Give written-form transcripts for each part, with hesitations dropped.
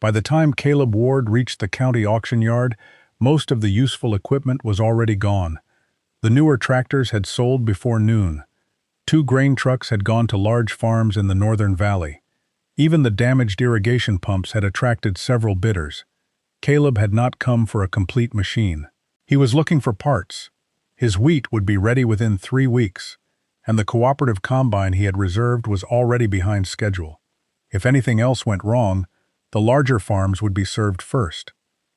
By the time Caleb Ward reached the county auction yard, most of the useful equipment was already gone. The newer tractors had sold before noon. 2 grain trucks had gone to large farms in the northern valley. Even the damaged irrigation pumps had attracted several bidders. Caleb had not come for a complete machine. He was looking for parts. His wheat would be ready within 3 weeks, and the cooperative combine he had reserved was already behind schedule. If anything else went wrong, the larger farms would be served first.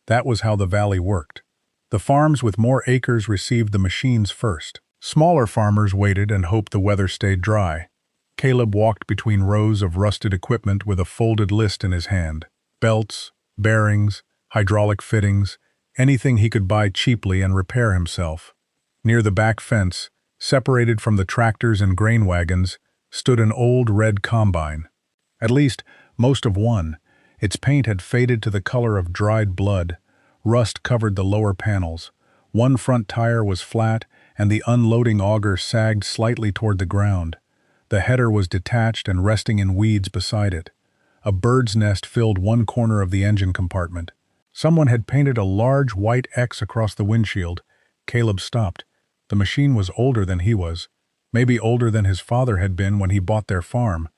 That was how the valley worked. The farms with more acres received the machines first. Smaller farmers waited and hoped the weather stayed dry. Caleb walked between rows of rusted equipment with a folded list in his hand. Belts, bearings, hydraulic fittings, anything he could buy cheaply and repair himself. Near the back fence, separated from the tractors and grain wagons, stood an old red combine. At least, most of one. Its paint had faded to the color of dried blood. Rust covered the lower panels. One front tire was flat, and the unloading auger sagged slightly toward the ground. The header was detached and resting in weeds beside it. A bird's nest filled one corner of the engine compartment. Someone had painted a large white X across the windshield. Caleb stopped. The machine was older than he was, maybe older than his father had been when he bought their farm.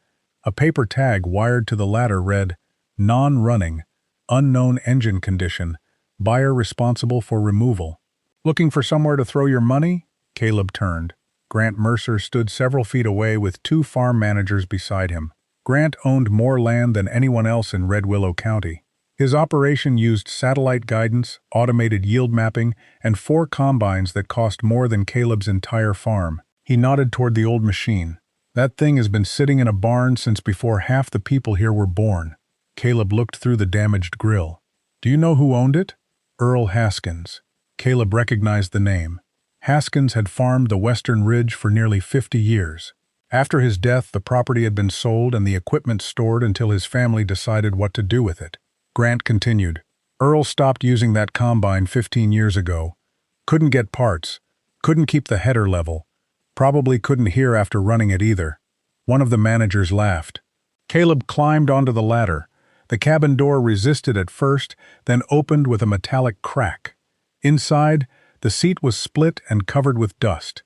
A paper tag wired to the ladder read, "Non-running, unknown engine condition, buyer responsible for removal." "Looking for somewhere to throw your money?" Caleb turned. Grant Mercer stood several feet away with 2 farm managers beside him. Grant owned more land than anyone else in Red Willow County. His operation used satellite guidance, automated yield mapping, and 4 combines that cost more than Caleb's entire farm. He nodded toward the old machine. "That thing has been sitting in a barn since before half the people here were born." Caleb looked through the damaged grill. "Do you know who owned it?" "Earl Haskins." Caleb recognized the name. Haskins had farmed the Western Ridge for nearly 50 years. After his death, the property had been sold and the equipment stored until his family decided what to do with it. Grant continued. "Earl stopped using that combine 15 years ago. Couldn't get parts. Couldn't keep the header level. Probably couldn't hear after running it either." One of the managers laughed. Caleb climbed onto the ladder. The cabin door resisted at first, then opened with a metallic crack. Inside, the seat was split and covered with dust.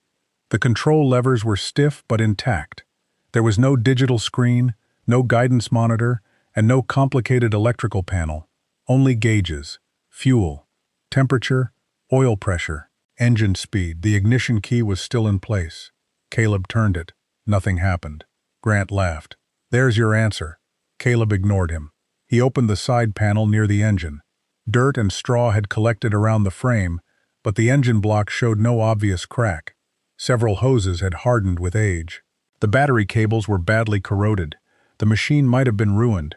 The control levers were stiff but intact. There was no digital screen, no guidance monitor, and no complicated electrical panel. Only gauges, fuel, temperature, oil pressure, engine speed. The ignition key was still in place. Caleb turned it. Nothing happened. Grant laughed. "There's your answer." Caleb ignored him. He opened the side panel near the engine. Dirt and straw had collected around the frame, but the engine block showed no obvious crack. Several hoses had hardened with age. The battery cables were badly corroded. The machine might have been ruined,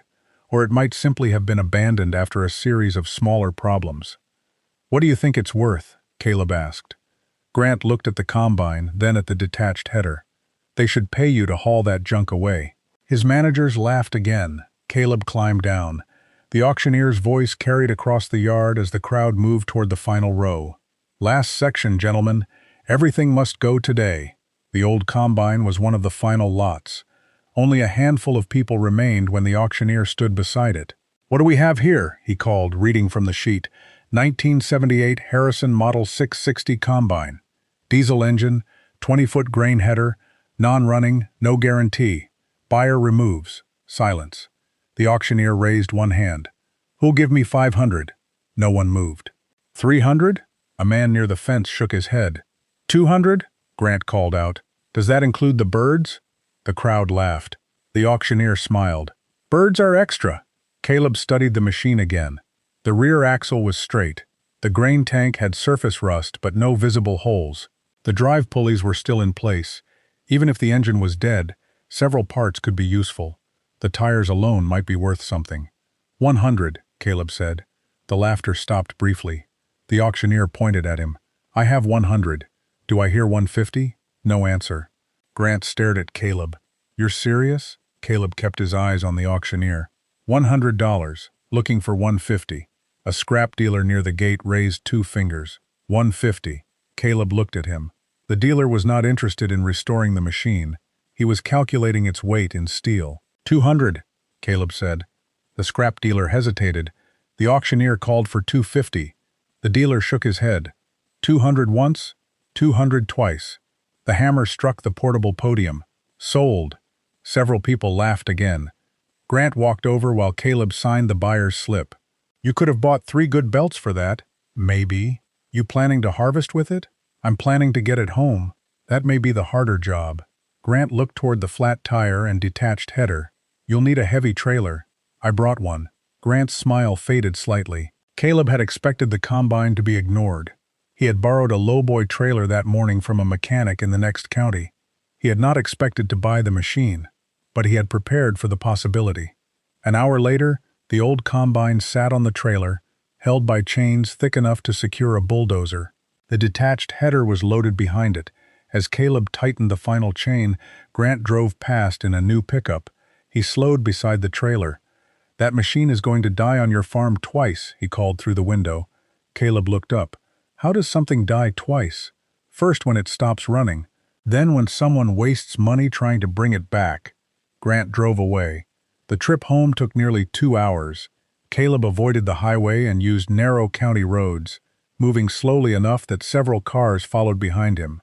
or it might simply have been abandoned after a series of smaller problems. "What do you think it's worth?" Caleb asked. Grant looked at the combine, then at the detached header. "They should pay you to haul that junk away." His managers laughed again. Caleb climbed down. The auctioneer's voice carried across the yard as the crowd moved toward the final row. "Last section, gentlemen. Everything must go today." The old combine was one of the final lots. Only a handful of people remained when the auctioneer stood beside it. "What do we have here?" he called, reading from the sheet. 1978 Harrison Model 660 Combine. Diesel engine, 20-foot grain header, non-running, no guarantee. Buyer removes. Silence. The auctioneer raised one hand. "Who'll give me 500? No one moved. 300? A man near the fence shook his head. 200? Grant called out. "Does that include the birds?" The crowd laughed. The auctioneer smiled. "Birds are extra." Caleb studied the machine again. The rear axle was straight. The grain tank had surface rust but no visible holes. The drive pulleys were still in place. Even if the engine was dead, several parts could be useful. The tires alone might be worth something. 100, Caleb said. The laughter stopped briefly. The auctioneer pointed at him. "I have 100. Do I hear 150? No answer. Grant stared at Caleb. "You're serious?" Caleb kept his eyes on the auctioneer. $100, looking for 150. A scrap dealer near the gate raised 2 fingers. 150. Caleb looked at him. The dealer was not interested in restoring the machine. He was calculating its weight in steel. 200, Caleb said. The scrap dealer hesitated. The auctioneer called for 250. The dealer shook his head. 200 once, 200 twice. The hammer struck the portable podium. Sold. Several people laughed again. Grant walked over while Caleb signed the buyer's slip. You could have bought 3 good belts for that. Maybe. You planning to harvest with it? I'm planning to get it home. That may be the harder job. Grant looked toward the flat tire and detached header. You'll need a heavy trailer. I brought one. Grant's smile faded slightly. Caleb had expected the combine to be ignored. He had borrowed a lowboy trailer that morning from a mechanic in the next county. He had not expected to buy the machine, but he had prepared for the possibility. An hour later, the old combine sat on the trailer, held by chains thick enough to secure a bulldozer. The detached header was loaded behind it. As Caleb tightened the final chain, Grant drove past in a new pickup. He slowed beside the trailer. That machine is going to die on your farm twice, he called through the window. Caleb looked up. How does something die twice? First when it stops running, then when someone wastes money trying to bring it back. Grant drove away. The trip home took nearly 2 hours. Caleb avoided the highway and used narrow county roads, moving slowly enough that several cars followed behind him.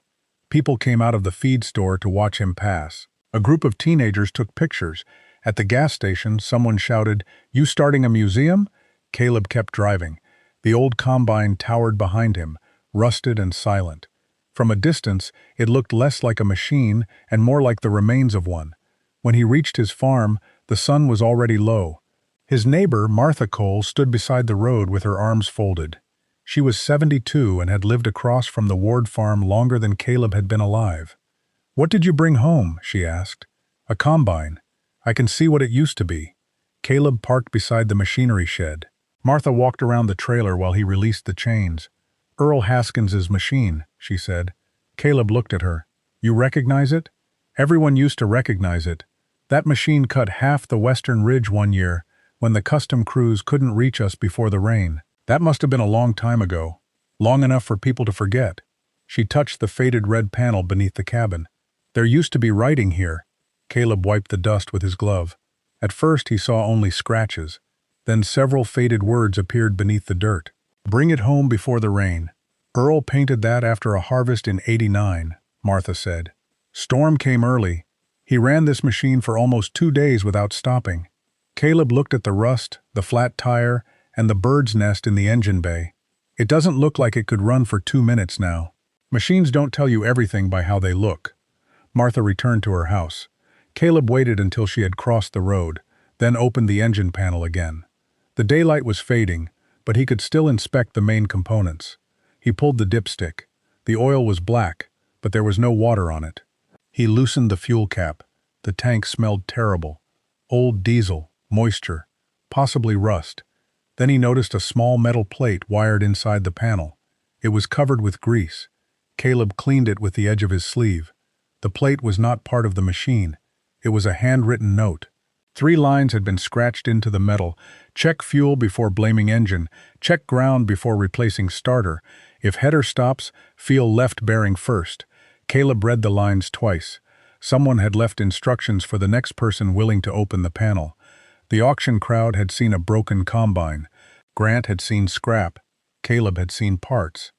People came out of the feed store to watch him pass. A group of teenagers took pictures. At the gas station, someone shouted, "You starting a museum?" Caleb kept driving. The old combine towered behind him, rusted and silent. From a distance, it looked less like a machine and more like the remains of one. When he reached his farm, the sun was already low. His neighbor, Martha Cole, stood beside the road with her arms folded. She was 72 and had lived across from the Ward farm longer than Caleb had been alive. "What did you bring home?" she asked. "A combine. I can see what it used to be." Caleb parked beside the machinery shed. Martha walked around the trailer while he released the chains. "Earl Haskins's machine," she said. Caleb looked at her. "You recognize it?" "Everyone used to recognize it. That machine cut half the western ridge one year when the custom crews couldn't reach us before the rain. That must have been a long time ago. Long enough for people to forget." She touched the faded red panel beneath the cabin. "There used to be writing here." Caleb wiped the dust with his glove. At first he saw only scratches. Then several faded words appeared beneath the dirt. "Bring it home before the rain." "Earl painted that after a harvest in '89, Martha said. "Storm came early. He ran this machine for almost 2 days without stopping." Caleb looked at the rust, the flat tire, and the bird's nest in the engine bay. "It doesn't look like it could run for 2 minutes now." Machines don't tell you everything by how they look. Martha returned to her house. Caleb waited until she had crossed the road, then opened the engine panel again. The daylight was fading, but he could still inspect the main components. He pulled the dipstick. The oil was black, but there was no water on it. He loosened the fuel cap. The tank smelled terrible. Old diesel, moisture, possibly rust. Then he noticed a small metal plate wired inside the panel. It was covered with grease. Caleb cleaned it with the edge of his sleeve. The plate was not part of the machine. It was a handwritten note. 3 lines had been scratched into the metal. "Check fuel before blaming engine. Check ground before replacing starter. If header stops, feel left bearing first." Caleb read the lines twice. Someone had left instructions for the next person willing to open the panel. The auction crowd had seen a broken combine. Grant had seen scrap. Caleb had seen parts.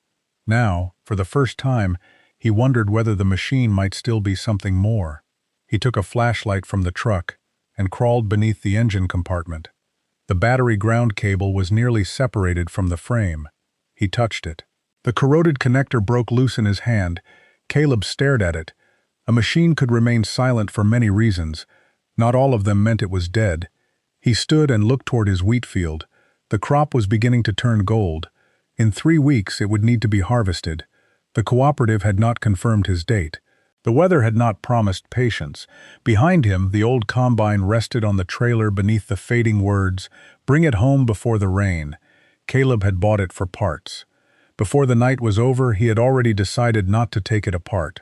Now, for the first time, he wondered whether the machine might still be something more. He took a flashlight from the truck and crawled beneath the engine compartment. The battery ground cable was nearly separated from the frame. He touched it. The corroded connector broke loose in his hand. Caleb stared at it. A machine could remain silent for many reasons. Not all of them meant it was dead. He stood and looked toward his wheat field. The crop was beginning to turn gold. In 3 weeks it would need to be harvested. The cooperative had not confirmed his date. The weather had not promised patience. Behind him, the old combine rested on the trailer beneath the fading words, "Bring it home before the rain." Caleb had bought it for parts. Before the night was over, he had already decided not to take it apart.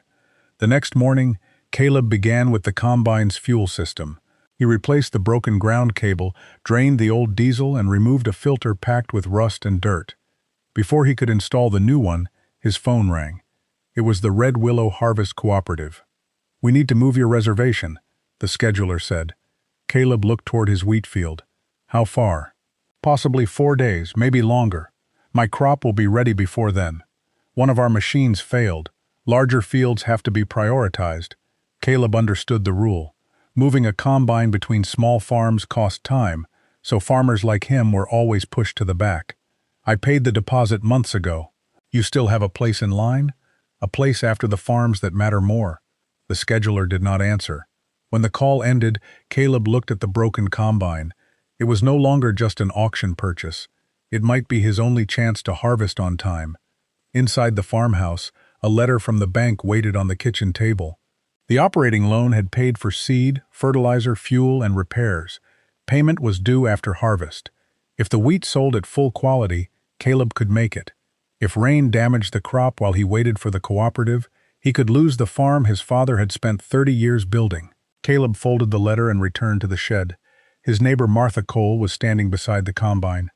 The next morning, Caleb began with the combine's fuel system. He replaced the broken ground cable, drained the old diesel, and removed a filter packed with rust and dirt. Before he could install the new one, his phone rang. It was the Red Willow Harvest Cooperative. "We need to move your reservation," the scheduler said. Caleb looked toward his wheat field. How far? Possibly 4 days, maybe longer. My crop will be ready before then. One of our machines failed. Larger fields have to be prioritized. Caleb understood the rule. Moving a combine between small farms cost time, so farmers like him were always pushed to the back. I paid the deposit months ago. You still have a place in line? A place after the farms that matter more. The scheduler did not answer. When the call ended, Caleb looked at the broken combine. It was no longer just an auction purchase. It might be his only chance to harvest on time. Inside the farmhouse, a letter from the bank waited on the kitchen table. The operating loan had paid for seed, fertilizer, fuel, and repairs. Payment was due after harvest. If the wheat sold at full quality, Caleb could make it. If rain damaged the crop while he waited for the cooperative, he could lose the farm his father had spent 30 years building. Caleb folded the letter and returned to the shed. His neighbor Martha Cole was standing beside the combine.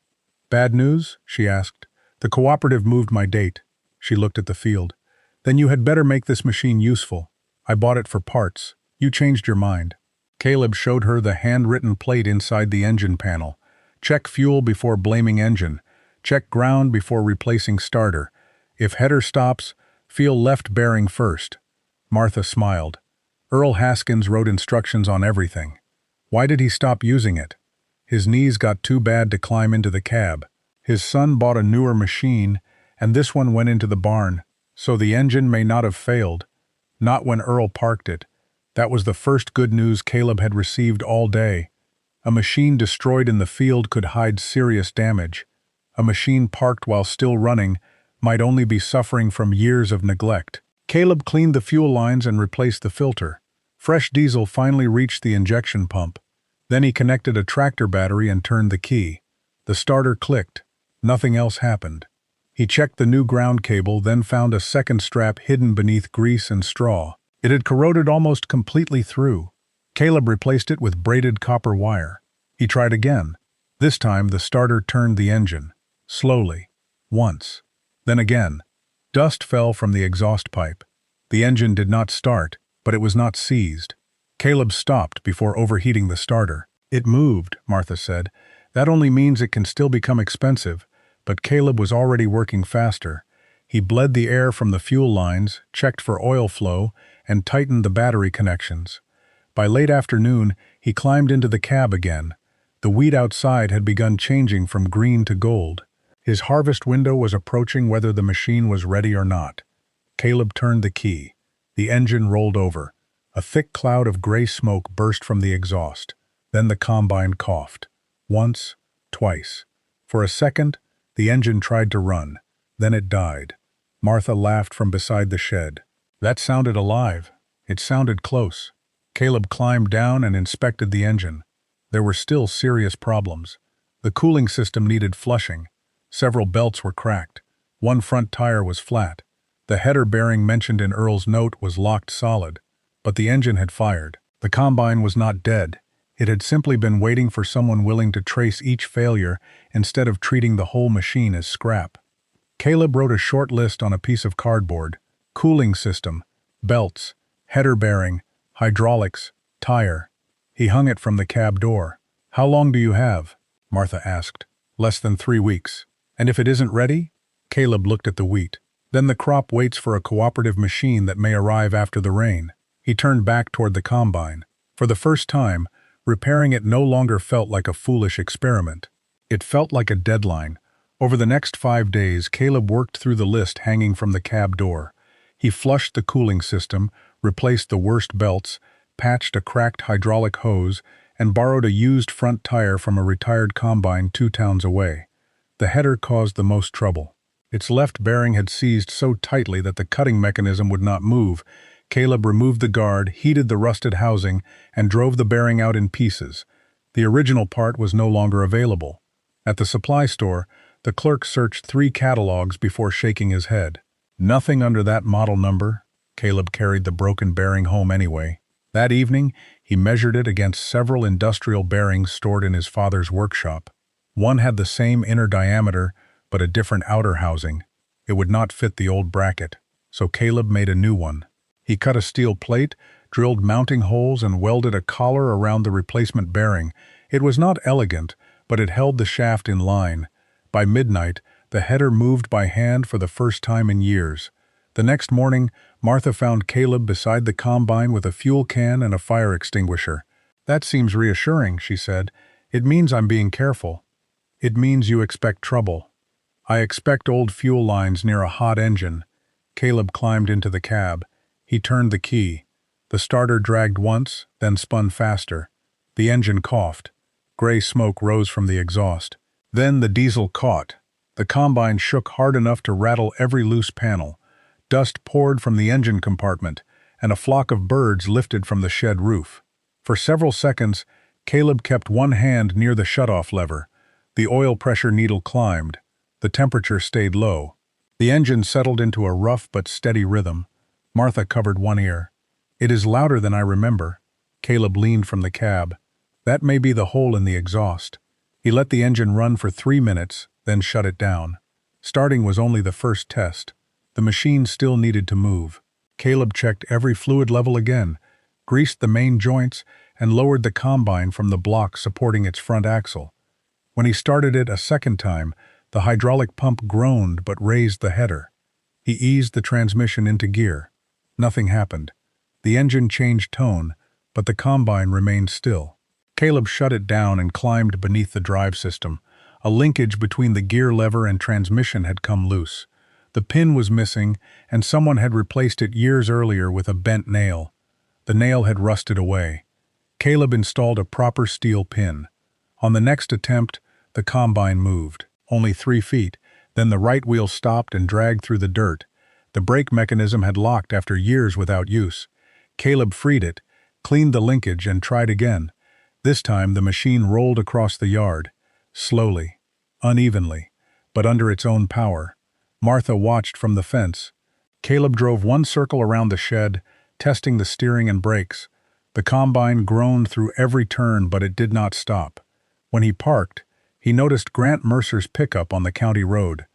"Bad news?" she asked. "The cooperative moved my date." She looked at the field. "Then you had better make this machine useful. I bought it for parts. You changed your mind." Caleb showed her the handwritten plate inside the engine panel. Check fuel before blaming engine. Check ground before replacing starter. If header stops, feel left bearing first. Martha smiled. Earl Haskins wrote instructions on everything. Why did he stop using it? His knees got too bad to climb into the cab. His son bought a newer machine, and this one went into the barn, so the engine may not have failed. Not when Earl parked it. That was the first good news Caleb had received all day. A machine destroyed in the field could hide serious damage. A machine parked while still running might only be suffering from years of neglect. Caleb cleaned the fuel lines and replaced the filter. Fresh diesel finally reached the injection pump. Then he connected a tractor battery and turned the key. The starter clicked. Nothing else happened. He checked the new ground cable, then found a second strap hidden beneath grease and straw. It had corroded almost completely through. Caleb replaced it with braided copper wire. He tried again. This time the starter turned the engine. Slowly. Once. Then again. Dust fell from the exhaust pipe. The engine did not start, but it was not seized. Caleb stopped before overheating the starter. "It moved," Martha said. "That only means it can still become expensive." But Caleb was already working faster. He bled the air from the fuel lines, checked for oil flow, and tightened the battery connections. By late afternoon, he climbed into the cab again. The wheat outside had begun changing from green to gold. His harvest window was approaching whether the machine was ready or not. Caleb turned the key. The engine rolled over. A thick cloud of gray smoke burst from the exhaust. Then the combine coughed. Once, twice. For a second, the engine tried to run. Then it died. Martha laughed from beside the shed. That sounded alive. It sounded close. Caleb climbed down and inspected the engine. There were still serious problems. The cooling system needed flushing. Several belts were cracked. One front tire was flat. The header bearing mentioned in Earl's note was locked solid. But the engine had fired. The combine was not dead. It had simply been waiting for someone willing to trace each failure instead of treating the whole machine as scrap. Caleb wrote a short list on a piece of cardboard. Cooling system, belts, header bearing, hydraulics, tire. He hung it from the cab door. "How long do you have?" Martha asked. "Less than 3 weeks. And if it isn't ready?" Caleb looked at the wheat. "Then the crop waits for a cooperative machine that may arrive after the rain." He turned back toward the combine. For the first time, repairing it no longer felt like a foolish experiment. It felt like a deadline. Over the next 5 days, Caleb worked through the list hanging from the cab door. He flushed the cooling system, replaced the worst belts, patched a cracked hydraulic hose, and borrowed a used front tire from a retired combine 2 towns away. The header caused the most trouble. Its left bearing had seized so tightly that the cutting mechanism would not move. Caleb removed the guard, heated the rusted housing, and drove the bearing out in pieces. The original part was no longer available. At the supply store, the clerk searched 3 catalogs before shaking his head. Nothing under that model number. Caleb carried the broken bearing home anyway. That evening, he measured it against several industrial bearings stored in his father's workshop. One had the same inner diameter, but a different outer housing. It would not fit the old bracket, so Caleb made a new one. He cut a steel plate, drilled mounting holes, and welded a collar around the replacement bearing. It was not elegant, but it held the shaft in line. By midnight, the header moved by hand for the first time in years. The next morning, Martha found Caleb beside the combine with a fuel can and a fire extinguisher. "That seems reassuring," she said. "It means I'm being careful." "It means you expect trouble." "I expect old fuel lines near a hot engine." Caleb climbed into the cab. He turned the key. The starter dragged once, then spun faster. The engine coughed. Gray smoke rose from the exhaust. Then the diesel caught. The combine shook hard enough to rattle every loose panel. Dust poured from the engine compartment, and a flock of birds lifted from the shed roof. For several seconds, Caleb kept one hand near the shutoff lever. The oil pressure needle climbed. The temperature stayed low. The engine settled into a rough but steady rhythm. Martha covered one ear. "It is louder than I remember." Caleb leaned from the cab. "That may be the hole in the exhaust." He let the engine run for 3 minutes, then shut it down. Starting was only the first test. The machine still needed to move. Caleb checked every fluid level again, greased the main joints, and lowered the combine from the block supporting its front axle. When he started it a second time, the hydraulic pump groaned but raised the header. He eased the transmission into gear. Nothing happened. The engine changed tone, but the combine remained still. Caleb shut it down and climbed beneath the drive system. A linkage between the gear lever and transmission had come loose. The pin was missing, and someone had replaced it years earlier with a bent nail. The nail had rusted away. Caleb installed a proper steel pin. On the next attempt, the combine moved. Only 3 feet, then the right wheel stopped and dragged through the dirt. The brake mechanism had locked after years without use. Caleb freed it, cleaned the linkage, and tried again. This time the machine rolled across the yard, slowly, unevenly, but under its own power. Martha watched from the fence. Caleb drove one circle around the shed, testing the steering and brakes. The combine groaned through every turn, but it did not stop. When he parked, he noticed Grant Mercer's pickup on the county road.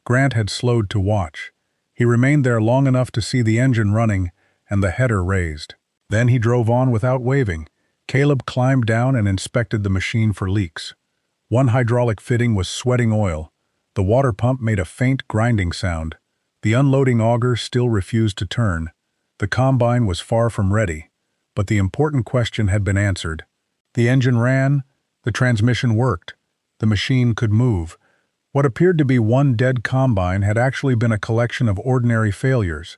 Grant had slowed to watch. He remained there long enough to see the engine running and the header raised. Then he drove on without waving. Caleb climbed down and inspected the machine for leaks. One hydraulic fitting was sweating oil. The water pump made a faint grinding sound. The unloading auger still refused to turn. The combine was far from ready, but the important question had been answered. The engine ran, the transmission worked, the machine could move. What appeared to be one dead combine had actually been a collection of ordinary failures.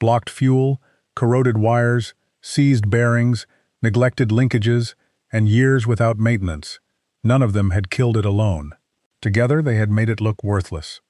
Blocked fuel, corroded wires, seized bearings, neglected linkages, and years without maintenance. None of them had killed it alone. Together they had made it look worthless.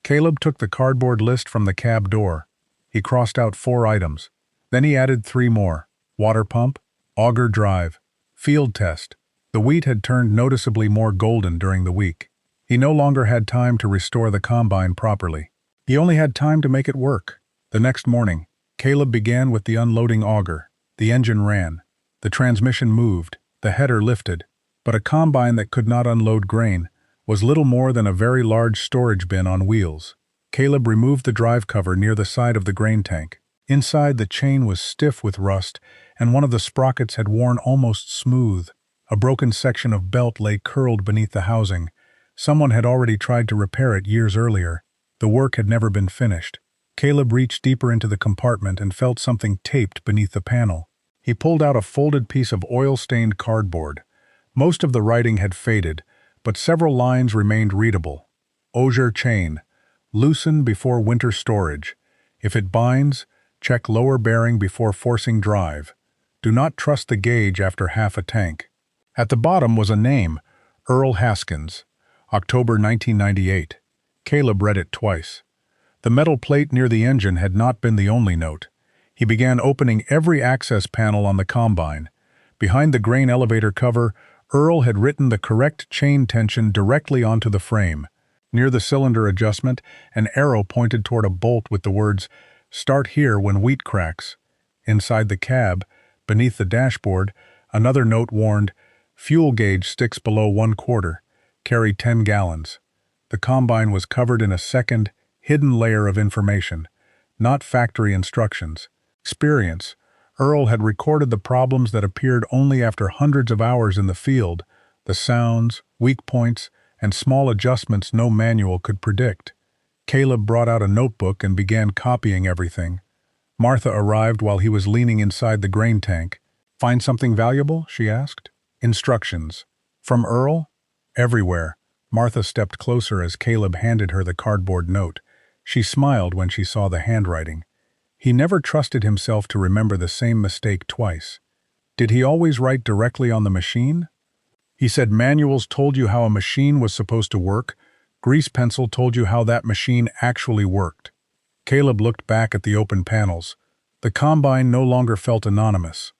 Caleb took the cardboard list from the cab door. He crossed out 4 items. Then he added 3 more. Water pump, auger drive, field test. The wheat had turned noticeably more golden during the week. He no longer had time to restore the combine properly. He only had time to make it work. The next morning, Caleb began with the unloading auger. The engine ran. The transmission moved. The header lifted. But a combine that could not unload grain was little more than a very large storage bin on wheels. Caleb removed the drive cover near the side of the grain tank. Inside, the chain was stiff with rust, and one of the sprockets had worn almost smooth. A broken section of belt lay curled beneath the housing. Someone had already tried to repair it years earlier. The work had never been finished. Caleb reached deeper into the compartment and felt something taped beneath the panel. He pulled out a folded piece of oil-stained cardboard. Most of the writing had faded, but several lines remained readable. Osier chain. Loosen before winter storage. If it binds, check lower bearing before forcing drive. Do not trust the gauge after half a tank. At the bottom was a name, Earl Haskins, October 1998. Caleb read it twice. The metal plate near the engine had not been the only note. He began opening every access panel on the combine. Behind the grain elevator cover, Earl had written the correct chain tension directly onto the frame. Near the cylinder adjustment, an arrow pointed toward a bolt with the words, "Start here when wheat cracks." Inside the cab, beneath the dashboard, another note warned, "Fuel gauge sticks below 1/4. Carry 10 gallons." The combine was covered in a second, hidden layer of information, not factory instructions. Experience. Earl had recorded the problems that appeared only after hundreds of hours in the field, The sounds, weak points, and small adjustments no manual could predict. Caleb brought out a notebook and began copying everything. Martha arrived while he was leaning inside the grain tank. "Find something valuable?" she asked. "Instructions. From Earl?" "Everywhere." Martha stepped closer as Caleb handed her the cardboard note. She smiled when she saw the handwriting. He never trusted himself to remember the same mistake twice. Did he always write directly on the machine? He said manuals told you how a machine was supposed to work. Grease pencil told you how that machine actually worked. Caleb looked back at the open panels. The combine no longer felt anonymous.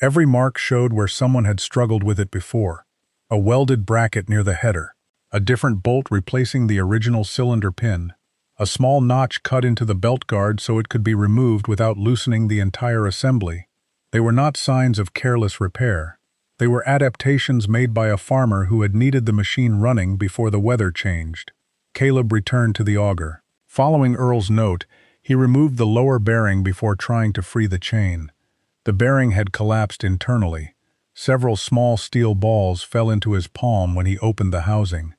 Every mark showed where someone had struggled with it before. A welded bracket near the header, a different bolt replacing the original cylinder pin, a small notch cut into the belt guard so it could be removed without loosening the entire assembly. They were not signs of careless repair. They were adaptations made by a farmer who had needed the machine running before the weather changed. Caleb returned to the auger. Following Earl's note, he removed the lower bearing before trying to free the chain. The bearing had collapsed internally. Several small steel balls fell into his palm when he opened the housing.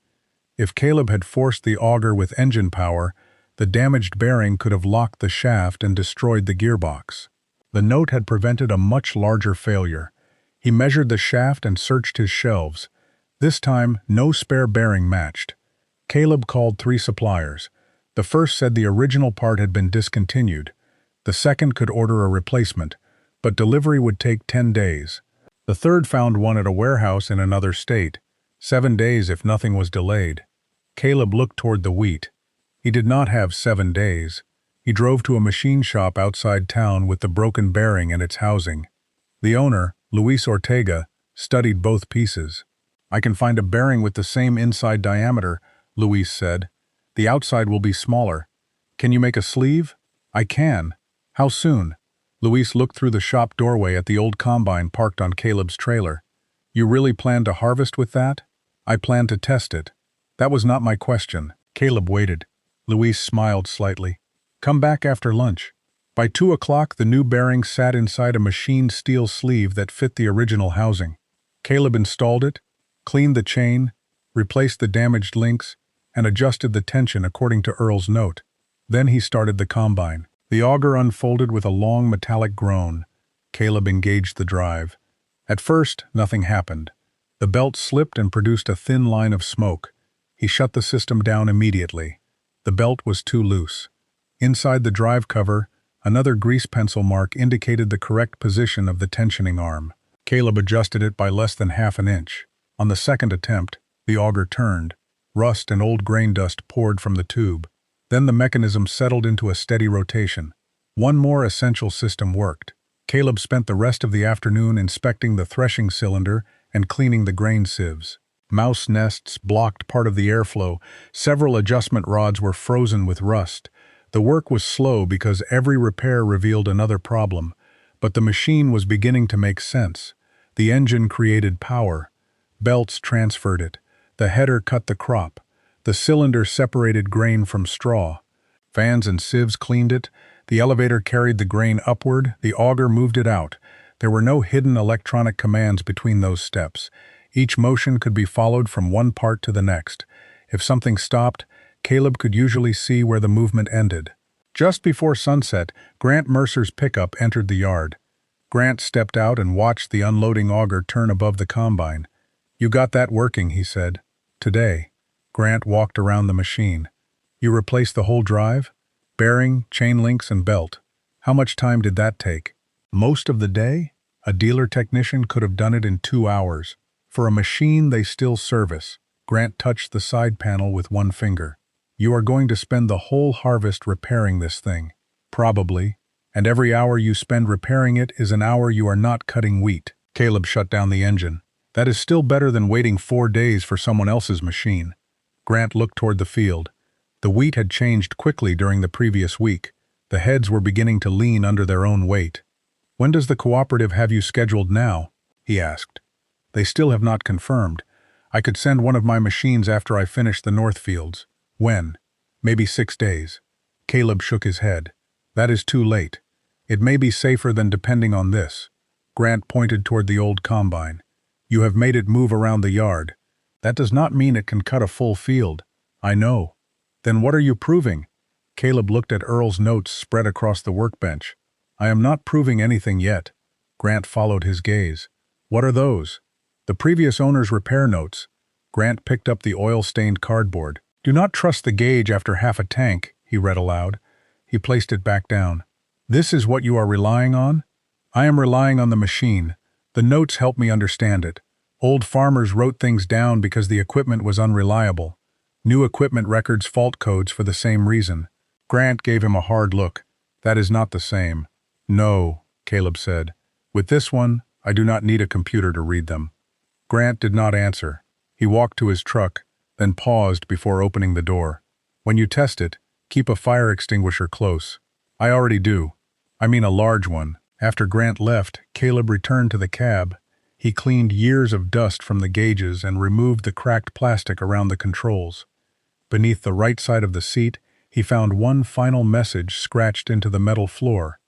If Caleb had forced the auger with engine power, the damaged bearing could have locked the shaft and destroyed the gearbox. The note had prevented a much larger failure. He measured the shaft and searched his shelves. This time, no spare bearing matched. Caleb called 3 suppliers. The first said the original part had been discontinued. The second could order a replacement, but delivery would take 10 days. The third found one at a warehouse in another state, 7 days if nothing was delayed. Caleb looked toward the wheat. He did not have 7 days. He drove to a machine shop outside town with the broken bearing and its housing. The owner, Luis Ortega, studied both pieces. "I can find a bearing with the same inside diameter," Luis said. "The outside will be smaller. Can you make a sleeve?" "I can. How soon?" Luis looked through the shop doorway at the old combine parked on Caleb's trailer. "You really plan to harvest with that?" "I plan to test it." "That was not my question." Caleb waited. Luis smiled slightly. "Come back after lunch." By 2 o'clock, the new bearing sat inside a machined steel sleeve that fit the original housing. Caleb installed it, cleaned the chain, replaced the damaged links, and adjusted the tension according to Earl's note. Then he started the combine. The auger unfolded with a long metallic groan. Caleb engaged the drive. At first, nothing happened. The belt slipped and produced a thin line of smoke. He shut the system down immediately. The belt was too loose. Inside the drive cover, another grease pencil mark indicated the correct position of the tensioning arm. Caleb adjusted it by less than half an inch. On the second attempt, the auger turned. Rust and old grain dust poured from the tube. Then the mechanism settled into a steady rotation. One more essential system worked. Caleb spent the rest of the afternoon inspecting the threshing cylinder and cleaning the grain sieves. Mouse nests blocked part of the airflow. Several adjustment rods were frozen with rust. The work was slow because every repair revealed another problem, but the machine was beginning to make sense. The engine created power. Belts transferred it. The header cut the crop. The cylinder separated grain from straw. Fans and sieves cleaned it. The elevator carried the grain upward. The auger moved it out. There were no hidden electronic commands between those steps. Each motion could be followed from one part to the next. If something stopped, Caleb could usually see where the movement ended. Just before sunset, Grant Mercer's pickup entered the yard. Grant stepped out and watched the unloading auger turn above the combine. "You got that working," he said. "Today." Grant walked around the machine. "You replaced the whole drive? Bearing, chain links, and belt. How much time did that take?" "Most of the day? A dealer technician could have done it in 2 hours. For a machine they still service." Grant touched the side panel with one finger. "You are going to spend the whole harvest repairing this thing." "Probably. And every hour you spend repairing it is an hour you are not cutting wheat." Caleb shut down the engine. "That is still better than waiting 4 days for someone else's machine." Grant looked toward the field. The wheat had changed quickly during the previous week. The heads were beginning to lean under their own weight. "When does the cooperative have you scheduled now?" he asked. "They still have not confirmed. I could send one of my machines after I finish the north fields." "When?" "Maybe 6 days." Caleb shook his head. "That is too late. It may be safer than depending on this." Grant pointed toward the old combine. You have made it move around the yard. That does not mean it can cut a full field. I know. Then what are you proving? Caleb looked at Earl's notes spread across the workbench. I am not proving anything yet. Grant followed his gaze. What are those? The previous owner's repair notes. Grant picked up the oil-stained cardboard. Do not trust the gauge after half a tank, he read aloud. He placed it back down. This is what you are relying on? I am relying on the machine. The notes help me understand it. Old farmers wrote things down because the equipment was unreliable. New equipment records fault codes for the same reason. Grant gave him a hard look. That is not the same. No, Caleb said. With this one, I do not need a computer to read them. Grant did not answer. He walked to his truck, then paused before opening the door. When you test it, keep a fire extinguisher close. I already do. I mean a large one. After Grant left, Caleb returned to the cab. He cleaned years of dust from the gauges and removed the cracked plastic around the controls. Beneath the right side of the seat, he found one final message scratched into the metal floor.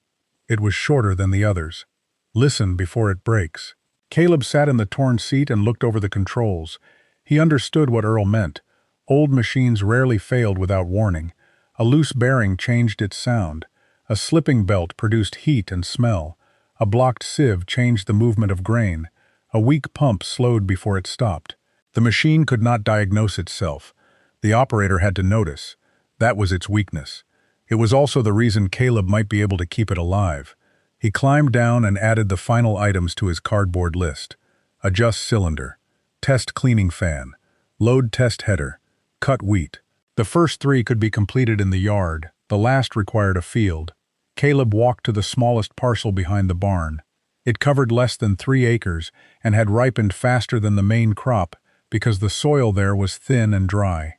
It was shorter than the others. Listen before it breaks. Caleb sat in the torn seat and looked over the controls. He understood what Earl meant. Old machines rarely failed without warning. A loose bearing changed its sound. A slipping belt produced heat and smell. A blocked sieve changed the movement of grain. A weak pump slowed before it stopped. The machine could not diagnose itself. The operator had to notice. That was its weakness. It was also the reason Caleb might be able to keep it alive. He climbed down and added the final items to his cardboard list. Adjust cylinder. Test cleaning fan. Load test header. Cut wheat. The first 3 could be completed in the yard. The last required a field. Caleb walked to the smallest parcel behind the barn. It covered less than 3 acres and had ripened faster than the main crop because the soil there was thin and dry.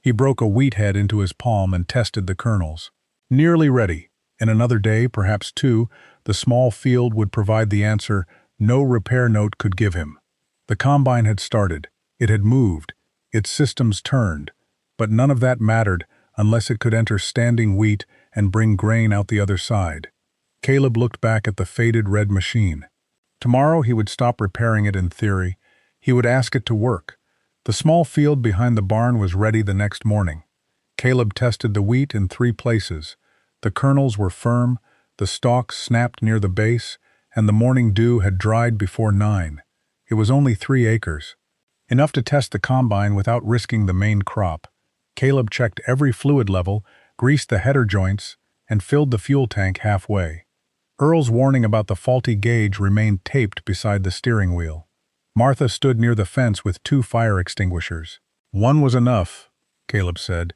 He broke a wheat head into his palm and tested the kernels. Nearly ready. In another day, perhaps 2, the small field would provide the answer no repair note could give him. The combine had started. It had moved. Its systems turned. But none of that mattered unless it could enter standing wheat and bring grain out the other side. Caleb looked back at the faded red machine. Tomorrow he would stop repairing it in theory. He would ask it to work. The small field behind the barn was ready the next morning. Caleb tested the wheat in 3 places. The kernels were firm, the stalks snapped near the base, and the morning dew had dried before 9. It was only 3 acres. Enough to test the combine without risking the main crop. Caleb checked every fluid level, greased the header joints, and filled the fuel tank halfway. Earl's warning about the faulty gauge remained taped beside the steering wheel. Martha stood near the fence with 2 fire extinguishers. One was enough, Caleb said.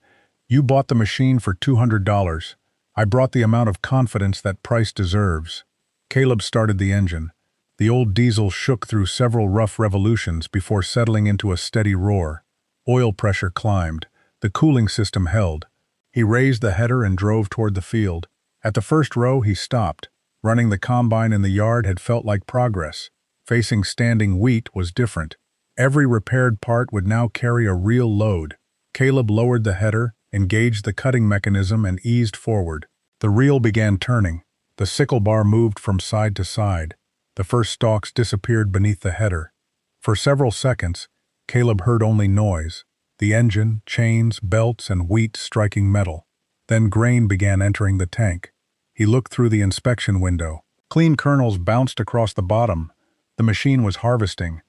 You bought the machine for $200. I brought the amount of confidence that price deserves. Caleb started the engine. The old diesel shook through several rough revolutions before settling into a steady roar. Oil pressure climbed. The cooling system held. He raised the header and drove toward the field. At the first row, he stopped. Running the combine in the yard had felt like progress. Facing standing wheat was different. Every repaired part would now carry a real load. Caleb lowered the header, engaged the cutting mechanism, and eased forward. The reel began turning. The sickle bar moved from side to side. The first stalks disappeared beneath the header. For several seconds, Caleb heard only noise. The engine, chains, belts, and wheat striking metal. Then grain began entering the tank. He looked through the inspection window. Clean kernels bounced across the bottom. The machine was harvesting.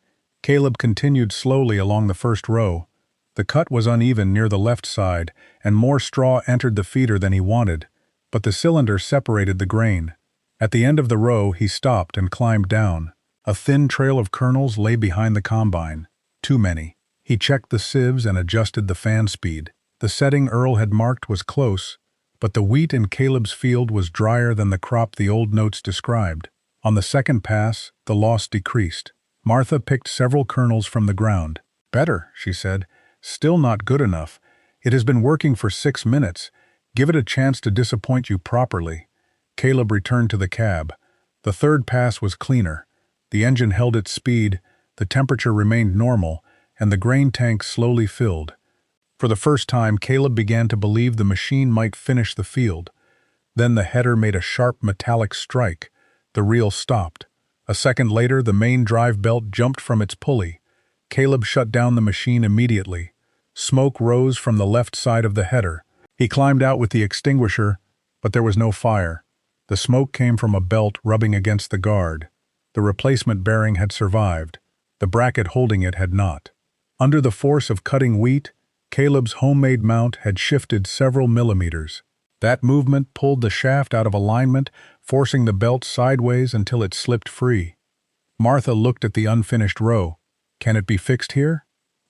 Caleb continued slowly along the first row. The cut was uneven near the left side, and more straw entered the feeder than he wanted, but the cylinder separated the grain. At the end of the row, he stopped and climbed down. A thin trail of kernels lay behind the combine. Too many. He checked the sieves and adjusted the fan speed. The setting Earl had marked was close, but the wheat in Caleb's field was drier than the crop the old notes described. On the second pass, the loss decreased. Martha picked several kernels from the ground. Better, she said. Still not good enough. It has been working for 6 minutes. Give it a chance to disappoint you properly. Caleb returned to the cab. The third pass was cleaner. The engine held its speed, the temperature remained normal, and the grain tank slowly filled. For the first time, Caleb began to believe the machine might finish the field. Then the header made a sharp metallic strike. The reel stopped. A second later, the main drive belt jumped from its pulley. Caleb shut down the machine immediately. Smoke rose from the left side of the header. He climbed out with the extinguisher, but there was no fire. The smoke came from a belt rubbing against the guard. The replacement bearing had survived. The bracket holding it had not. Under the force of cutting wheat, Caleb's homemade mount had shifted several millimeters. That movement pulled the shaft out of alignment, forcing the belt sideways until it slipped free. Martha looked at the unfinished row. "Can it be fixed here?"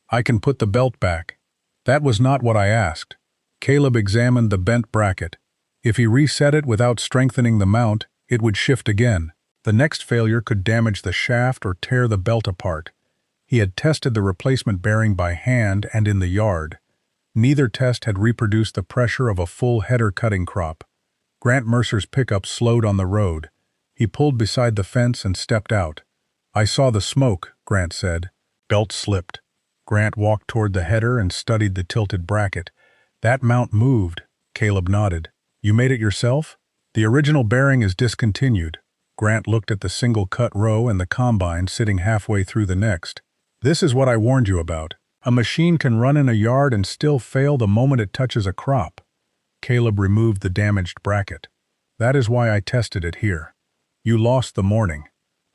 "I can put the belt back." That was not what I asked. Caleb examined the bent bracket. If he reset it without strengthening the mount, it would shift again. The next failure could damage the shaft or tear the belt apart. He had tested the replacement bearing by hand and in the yard. Neither test had reproduced the pressure of a full header cutting crop. Grant Mercer's pickup slowed on the road. He pulled beside the fence and stepped out. "I saw the smoke," Grant said. Belt slipped. Grant walked toward the header and studied the tilted bracket. "That mount moved," Caleb nodded. "You made it yourself?" "The original bearing is discontinued." Grant looked at the single-cut row and the combine sitting halfway through the next. "This is what I warned you about. A machine can run in a yard and still fail the moment it touches a crop." Caleb removed the damaged bracket. "That is why I tested it here. You lost the morning.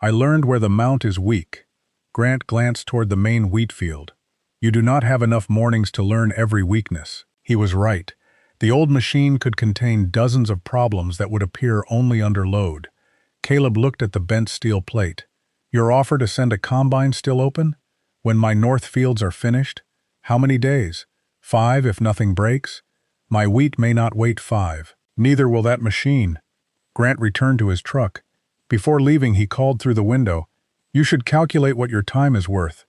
I learned where the mount is weak." Grant glanced toward the main wheat field. "You do not have enough mornings to learn every weakness." He was right. The old machine could contain dozens of problems that would appear only under load. Caleb looked at the bent steel plate. "Your offer to send a combine still open? When my north fields are finished? How many days? 5 if nothing breaks? My wheat may not wait 5. Neither will that machine." Grant returned to his truck. Before leaving, he called through the window, "You should calculate what your time is worth."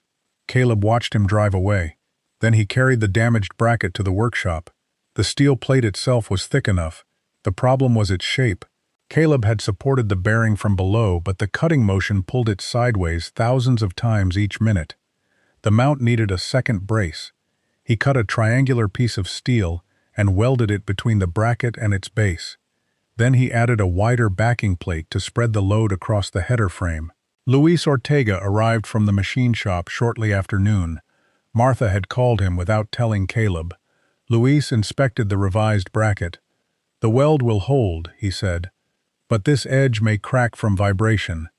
Caleb watched him drive away. Then he carried the damaged bracket to the workshop. The steel plate itself was thick enough. The problem was its shape. Caleb had supported the bearing from below, but the cutting motion pulled it sideways thousands of times each minute. The mount needed a second brace. He cut a triangular piece of steel and welded it between the bracket and its base. Then he added a wider backing plate to spread the load across the header frame. Luis Ortega arrived from the machine shop shortly after noon. Martha had called him without telling Caleb. Luis inspected the revised bracket. "The weld will hold," he said, "but this edge may crack from vibration."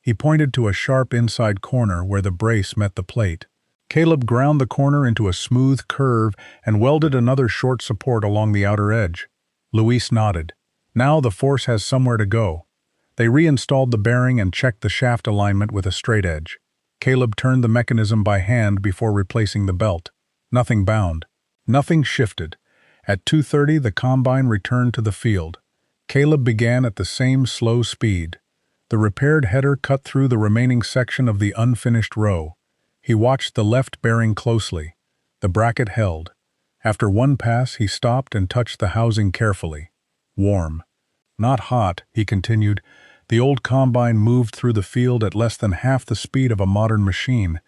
He pointed to a sharp inside corner where the brace met the plate. Caleb ground the corner into a smooth curve and welded another short support along the outer edge. Luis nodded. "Now the force has somewhere to go." They reinstalled the bearing and checked the shaft alignment with a straight edge. Caleb turned the mechanism by hand before replacing the belt. Nothing bound. Nothing shifted. At 2:30, the combine returned to the field. Caleb began at the same slow speed. The repaired header cut through the remaining section of the unfinished row. He watched the left bearing closely. The bracket held. After one pass, he stopped and touched the housing carefully. Warm. Not hot, he continued. The old combine moved through the field at less than half the speed of a modern machine.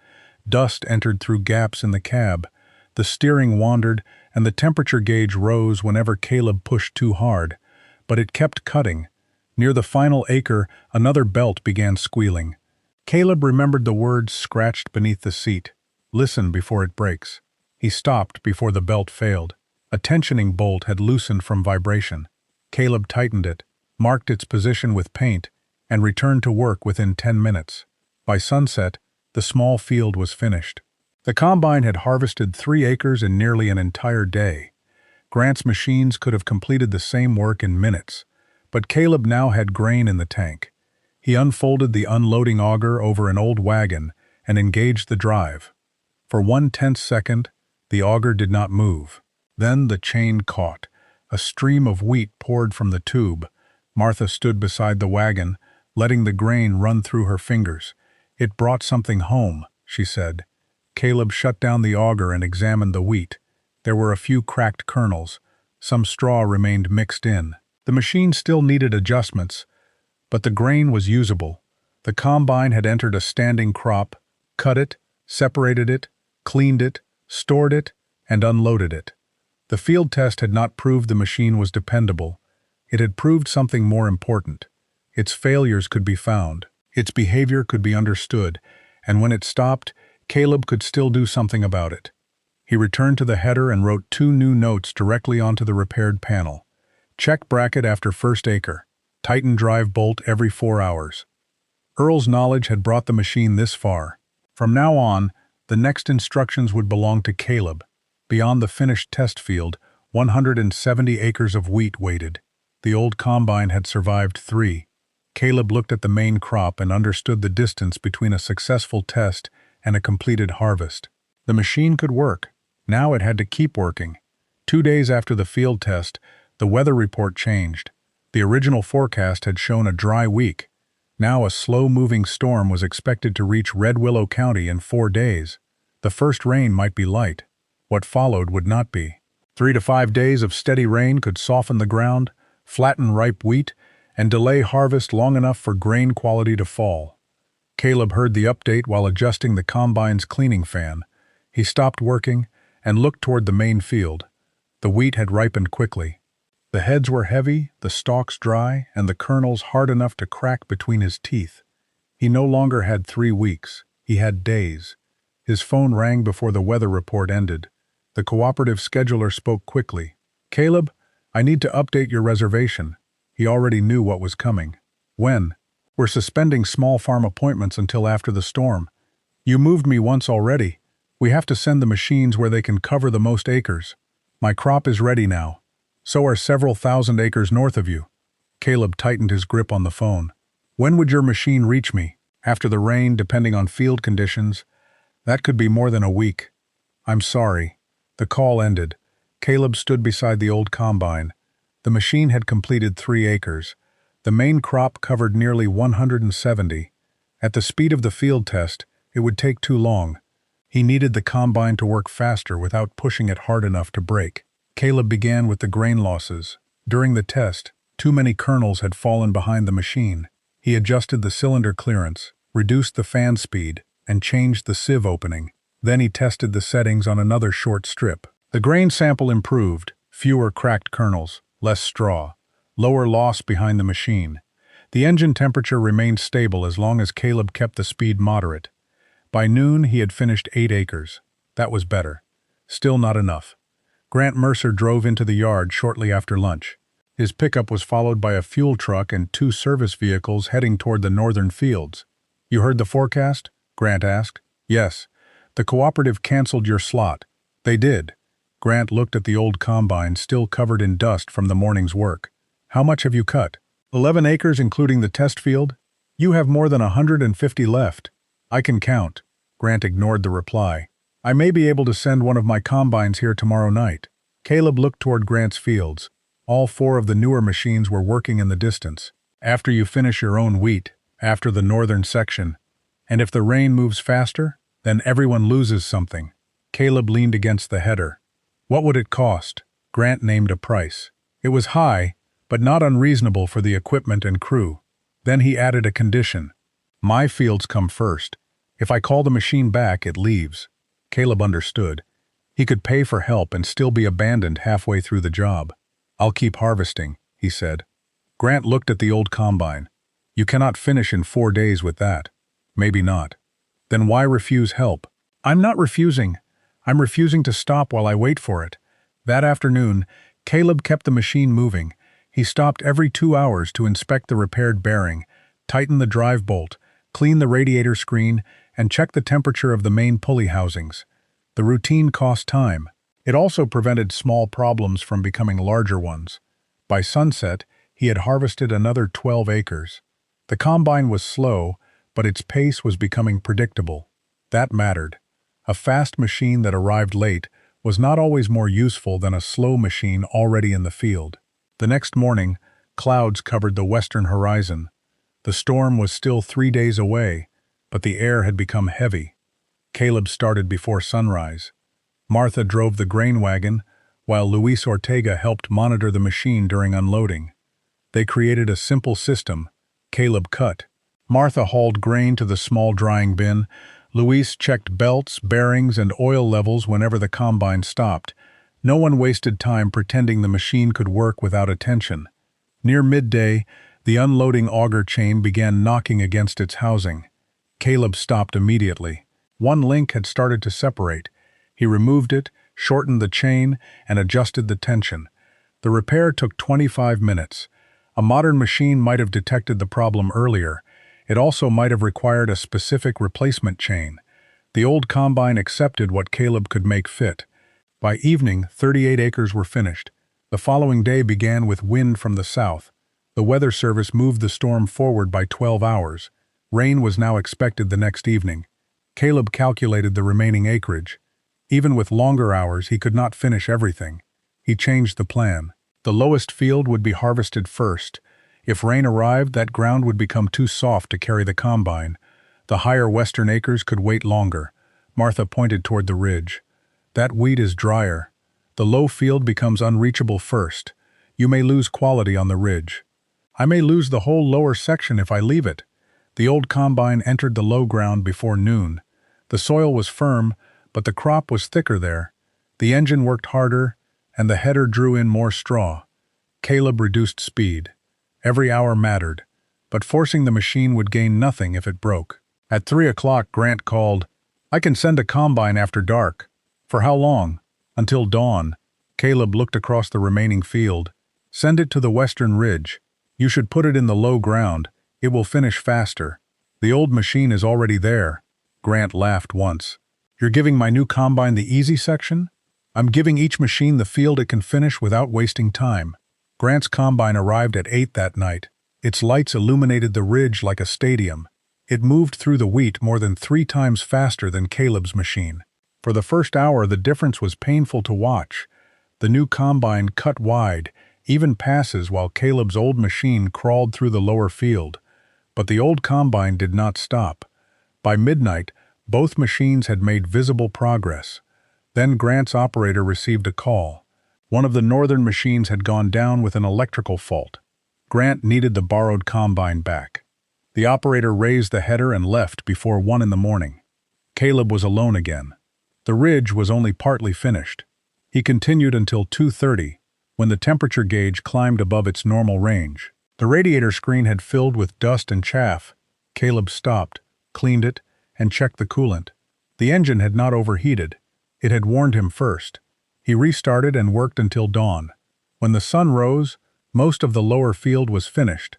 Dust entered through gaps in the cab. The steering wandered, and the temperature gauge rose whenever Caleb pushed too hard. But it kept cutting. Near the final acre, another belt began squealing. Caleb remembered the words scratched beneath the seat. "Listen before it breaks." He stopped before the belt failed. A tensioning bolt had loosened from vibration. Caleb tightened it, marked its position with paint, and returned to work within 10 minutes. By sunset, the small field was finished. The combine had harvested 3 acres in nearly an entire day. Grant's machines could have completed the same work in minutes, but Caleb now had grain in the tank. He unfolded the unloading auger over an old wagon and engaged the drive. For 1/10 second, the auger did not move. Then the chain caught. A stream of wheat poured from the tube. Martha stood beside the wagon, letting the grain run through her fingers. "It brought something home," she said. Caleb shut down the auger and examined the wheat. There were a few cracked kernels. Some straw remained mixed in. The machine still needed adjustments, but the grain was usable. The combine had entered a standing crop, cut it, separated it, cleaned it, stored it, and unloaded it. The field test had not proved the machine was dependable. It had proved something more important. Its failures could be found. Its behavior could be understood, and when it stopped, Caleb could still do something about it. He returned to the header and wrote 2 new notes directly onto the repaired panel. Check bracket after first acre. Tighten drive bolt every 4 hours. Earl's knowledge had brought the machine this far. From now on, the next instructions would belong to Caleb. Beyond the finished test field, 170 acres of wheat waited. The old combine had survived 3. Caleb looked at the main crop and understood the distance between a successful test and a completed harvest. The machine could work. Now it had to keep working. 2 days after the field test, the weather report changed. The original forecast had shown a dry week. Now a slow-moving storm was expected to reach Red Willow County in 4 days. The first rain might be light. What followed would not be. 3 to 5 days of steady rain could soften the ground, flatten ripe wheat, and delay harvest long enough for grain quality to fall. Caleb heard the update while adjusting the combine's cleaning fan. He stopped working and looked toward the main field. The wheat had ripened quickly. The heads were heavy, the stalks dry, and the kernels hard enough to crack between his teeth. He no longer had 3 weeks. He had days. His phone rang before the weather report ended. The cooperative scheduler spoke quickly. "Caleb, I need to update your reservation." He already knew what was coming. "When?" "We're suspending small farm appointments until after the storm." "You moved me once already. We have to send the machines where they can cover the most acres. My crop is ready now. So are several thousand acres north of you." Caleb tightened his grip on the phone. "When would your machine reach me? After the rain, depending on field conditions? That could be more than a week." "I'm sorry." The call ended. Caleb stood beside the old combine. The machine had completed 3 acres. The main crop covered nearly 170. At the speed of the field test, it would take too long. He needed the combine to work faster without pushing it hard enough to break. Caleb began with the grain losses. During the test, too many kernels had fallen behind the machine. He adjusted the cylinder clearance, reduced the fan speed, and changed the sieve opening. Then he tested the settings on another short strip. The grain sample improved, fewer cracked kernels, less straw, lower loss behind the machine. The engine temperature remained stable as long as Caleb kept the speed moderate. By noon, he had finished 8 acres. That was better. Still not enough. Grant Mercer drove into the yard shortly after lunch. His pickup was followed by a fuel truck and 2 service vehicles heading toward the northern fields. "You heard the forecast?" Grant asked. "Yes. The cooperative canceled your slot." "They did." Grant looked at the old combine still covered in dust from the morning's work. "How much have you cut?" 11 acres including the test field. "You have more than 150 left." "I can count." Grant ignored the reply. "I may be able to send one of my combines here tomorrow night." Caleb looked toward Grant's fields. All 4 of the newer machines were working in the distance. "After you finish your own wheat, after the northern section. And if the rain moves faster, then everyone loses something." Caleb leaned against the header. "What would it cost?" Grant named a price. It was high, but not unreasonable for the equipment and crew. Then he added a condition. "My fields come first. If I call the machine back, it leaves." Caleb understood. He could pay for help and still be abandoned halfway through the job. "I'll keep harvesting," he said. Grant looked at the old combine. "You cannot finish in 4 days with that." "Maybe not." "Then why refuse help?" "I'm not refusing. I'm refusing to stop while I wait for it." That afternoon, Caleb kept the machine moving. He stopped every 2 hours to inspect the repaired bearing, tighten the drive bolt, clean the radiator screen, and check the temperature of the main pulley housings. The routine cost time. It also prevented small problems from becoming larger ones. By sunset, he had harvested another 12 acres. The combine was slow, but its pace was becoming predictable. That mattered. A fast machine that arrived late was not always more useful than a slow machine already in the field. The next morning, clouds covered the western horizon. The storm was still 3 days away, but the air had become heavy. Caleb started before sunrise. Martha drove the grain wagon, while Luis Ortega helped monitor the machine during unloading. They created a simple system. Caleb cut. Martha hauled grain to the small drying bin. Luis checked belts, bearings, and oil levels whenever the combine stopped. No one wasted time pretending the machine could work without attention. Near midday, The unloading auger chain began knocking against its housing. Caleb stopped immediately. One link had started to separate. He removed it, shortened the chain, and adjusted the tension. The repair took 25 minutes. A modern machine might have detected the problem earlier. It also might have required a specific replacement chain. The old combine accepted what Caleb could make fit. By evening, 38 acres were finished. The following day began with wind from the south. The weather service moved the storm forward by 12 hours. Rain was now expected the next evening. Caleb calculated the remaining acreage. Even with longer hours, he could not finish everything. He changed the plan. The lowest field would be harvested first. If rain arrived, that ground would become too soft to carry the combine. The higher western acres could wait longer. Martha pointed toward the ridge. That wheat is drier. The low field becomes unreachable first. You may lose quality on the ridge. I may lose the whole lower section if I leave it. The old combine entered the low ground before noon. The soil was firm, but the crop was thicker there. The engine worked harder, and the header drew in more straw. Caleb reduced speed. Every hour mattered, but forcing the machine would gain nothing if it broke. At 3 o'clock, Grant called, "I can send a combine after dark." "For how long?" "Until dawn." Caleb looked across the remaining field. "Send it to the western ridge. You should put it in the low ground. It will finish faster. The old machine is already there." Grant laughed once. "You're giving my new combine the easy section?" "I'm giving each machine the field it can finish without wasting time." Grant's combine arrived at 8 that night. Its lights illuminated the ridge like a stadium. It moved through the wheat more than 3 times faster than Caleb's machine. For the first hour, the difference was painful to watch. The new combine cut wide, even passes, while Caleb's old machine crawled through the lower field. But the old combine did not stop. By midnight, both machines had made visible progress. Then Grant's operator received a call. One of the northern machines had gone down with an electrical fault. Grant needed the borrowed combine back. The operator raised the header and left before 1 in the morning. Caleb was alone again. The ridge was only partly finished. He continued until 2:30, when the temperature gauge climbed above its normal range. The radiator screen had filled with dust and chaff. Caleb stopped, cleaned it, and checked the coolant. The engine had not overheated. It had warned him first. He restarted and worked until dawn. When the sun rose, most of the lower field was finished.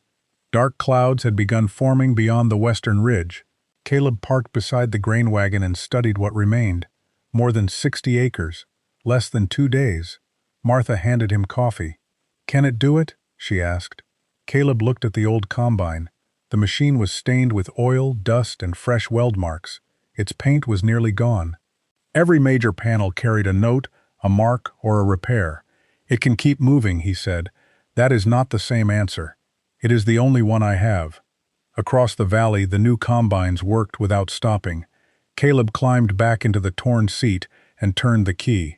Dark clouds had begun forming beyond the western ridge. Caleb parked beside the grain wagon and studied what remained. More than 60 acres. Less than 2 days. Martha handed him coffee. "Can it do it?" she asked. Caleb looked at the old combine. The machine was stained with oil, dust, and fresh weld marks. Its paint was nearly gone. Every major panel carried a note, a mark, or a repair. "It can keep moving," he said. "That is not the same answer. It is the only one I have." Across the valley, the new combines worked without stopping. Caleb climbed back into the torn seat and turned the key.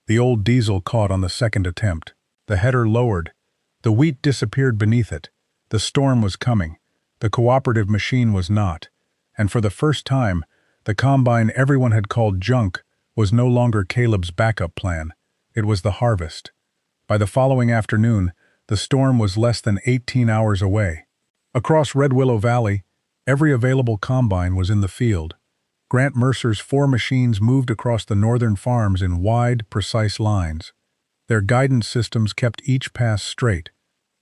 The old diesel caught on the second attempt. The header lowered. The wheat disappeared beneath it. The storm was coming. The cooperative machine was not. And for the first time, the combine everyone had called junk was no longer Caleb's backup plan. It was the harvest. By the following afternoon, the storm was less than 18 hours away. Across Red Willow Valley, every available combine was in the field. Grant Mercer's 4 machines moved across the northern farms in wide, precise lines. Their guidance systems kept each pass straight.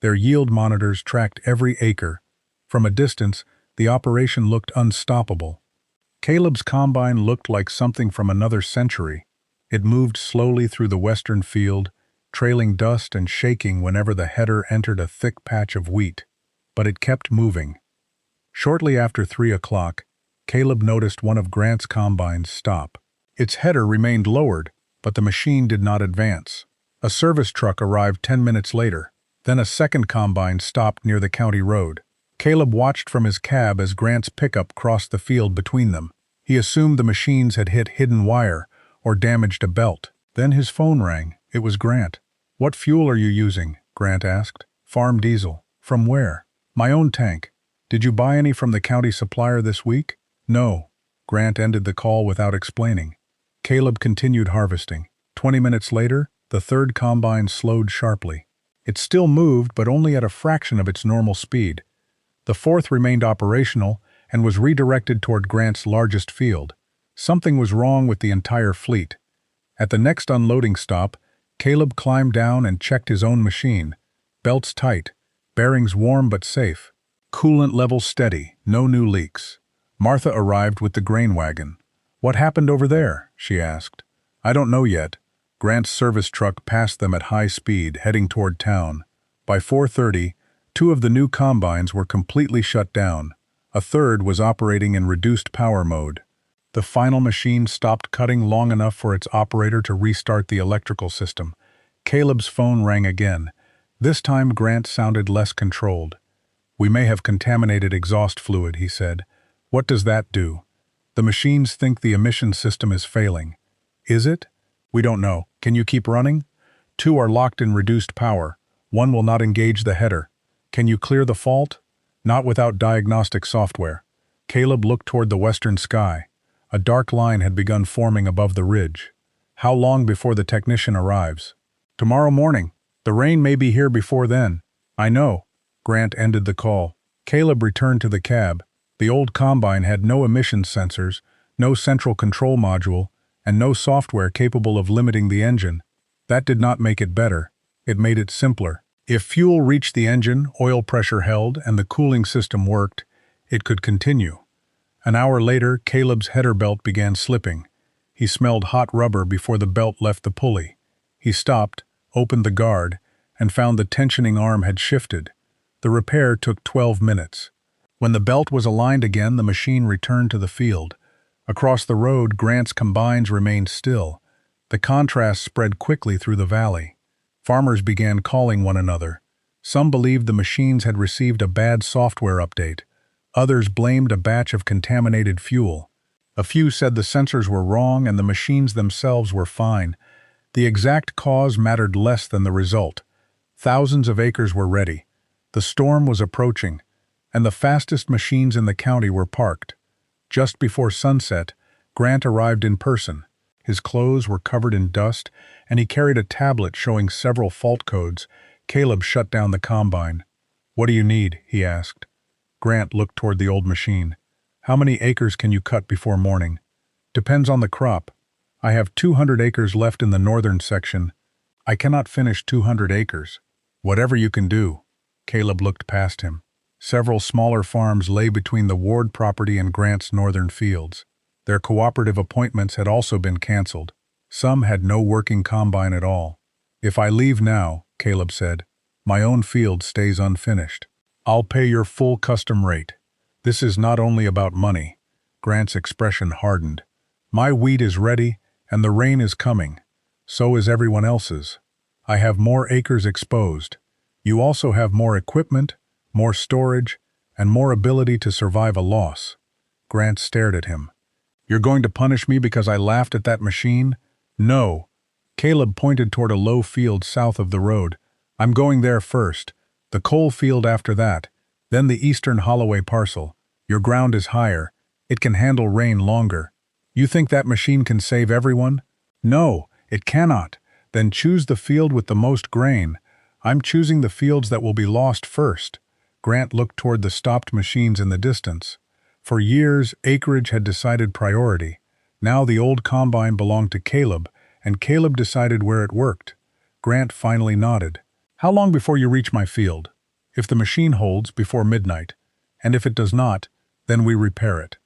Their yield monitors tracked every acre. From a distance, the operation looked unstoppable. Caleb's combine looked like something from another century. It moved slowly through the western field, trailing dust and shaking whenever the header entered a thick patch of wheat. But it kept moving. Shortly after 3 o'clock, Caleb noticed one of Grant's combines stop. Its header remained lowered, but the machine did not advance. A service truck arrived 10 minutes later. Then a second combine stopped near the county road. Caleb watched from his cab as Grant's pickup crossed the field between them. He assumed the machines had hit hidden wire or damaged a belt. Then his phone rang. It was Grant. "What fuel are you using?" Grant asked. "Farm diesel." "From where?" "My own tank." "Did you buy any from the county supplier this week?" "No." Grant ended the call without explaining. Caleb continued harvesting. 20 minutes later, the third combine slowed sharply. It still moved, but only at a fraction of its normal speed. The fourth remained operational and was redirected toward Grant's largest field. Something was wrong with the entire fleet. At the next unloading stop, Caleb climbed down and checked his own machine. Belts tight, bearings warm but safe. Coolant levels steady, no new leaks. Martha arrived with the grain wagon. "What happened over there?" she asked. "I don't know yet." Grant's service truck passed them at high speed, heading toward town. By 4:30, two of the new combines were completely shut down. A third was operating in reduced power mode. The final machine stopped cutting long enough for its operator to restart the electrical system. Caleb's phone rang again. This time Grant sounded less controlled. "We may have contaminated exhaust fluid," he said. "What does that do?" "The machines think the emission system is failing." "Is it?" "We don't know. Can you keep running?" "Two are locked in reduced power. One will not engage the header." "Can you clear the fault?" "Not without diagnostic software." Caleb looked toward the western sky. A dark line had begun forming above the ridge. "How long before the technician arrives?" "Tomorrow morning. The rain may be here before then." "I know." Grant ended the call. Caleb returned to the cab. The old combine had no emissions sensors, no central control module, and no software capable of limiting the engine. That did not make it better. It made it simpler. If fuel reached the engine, oil pressure held, and the cooling system worked, it could continue. An hour later, Caleb's header belt began slipping. He smelled hot rubber before the belt left the pulley. He stopped, opened the guard, and found the tensioning arm had shifted. The repair took 12 minutes. When the belt was aligned again, the machine returned to the field. Across the road, Grant's combines remained still. The contrast spread quickly through the valley. Farmers began calling one another. Some believed the machines had received a bad software update. Others blamed a batch of contaminated fuel. A few said the sensors were wrong and the machines themselves were fine. The exact cause mattered less than the result. Thousands of acres were ready. The storm was approaching, and the fastest machines in the county were parked. Just before sunset, Grant arrived in person. His clothes were covered in dust, and he carried a tablet showing several fault codes. Caleb shut down the combine. "What do you need?" he asked. Grant looked toward the old machine. "How many acres can you cut before morning?" "Depends on the crop. I have 200 acres left in the northern section. I cannot finish 200 acres. "Whatever you can do." Caleb looked past him. Several smaller farms lay between the Ward property and Grant's northern fields. Their cooperative appointments had also been canceled. Some had no working combine at all. "If I leave now," Caleb said, "my own field stays unfinished. I'll pay your full custom rate. This is not only about money." Grant's expression hardened. "My wheat is ready, and the rain is coming. So is everyone else's. I have more acres exposed. You also have more equipment, more storage, and more ability to survive a loss." Grant stared at him. "You're going to punish me because I laughed at that machine?" "No." Caleb pointed toward a low field south of the road. "I'm going there first. The coal field after that, then the eastern Holloway parcel. Your ground is higher. It can handle rain longer." "You think that machine can save everyone?" "No, it cannot. Then choose the field with the most grain. I'm choosing the fields that will be lost first." Grant looked toward the stopped machines in the distance. For years, acreage had decided priority. Now the old combine belonged to Caleb, and Caleb decided where it worked. Grant finally nodded. "How long before you reach my field?" "If the machine holds, before midnight. And if it does not, then we repair it."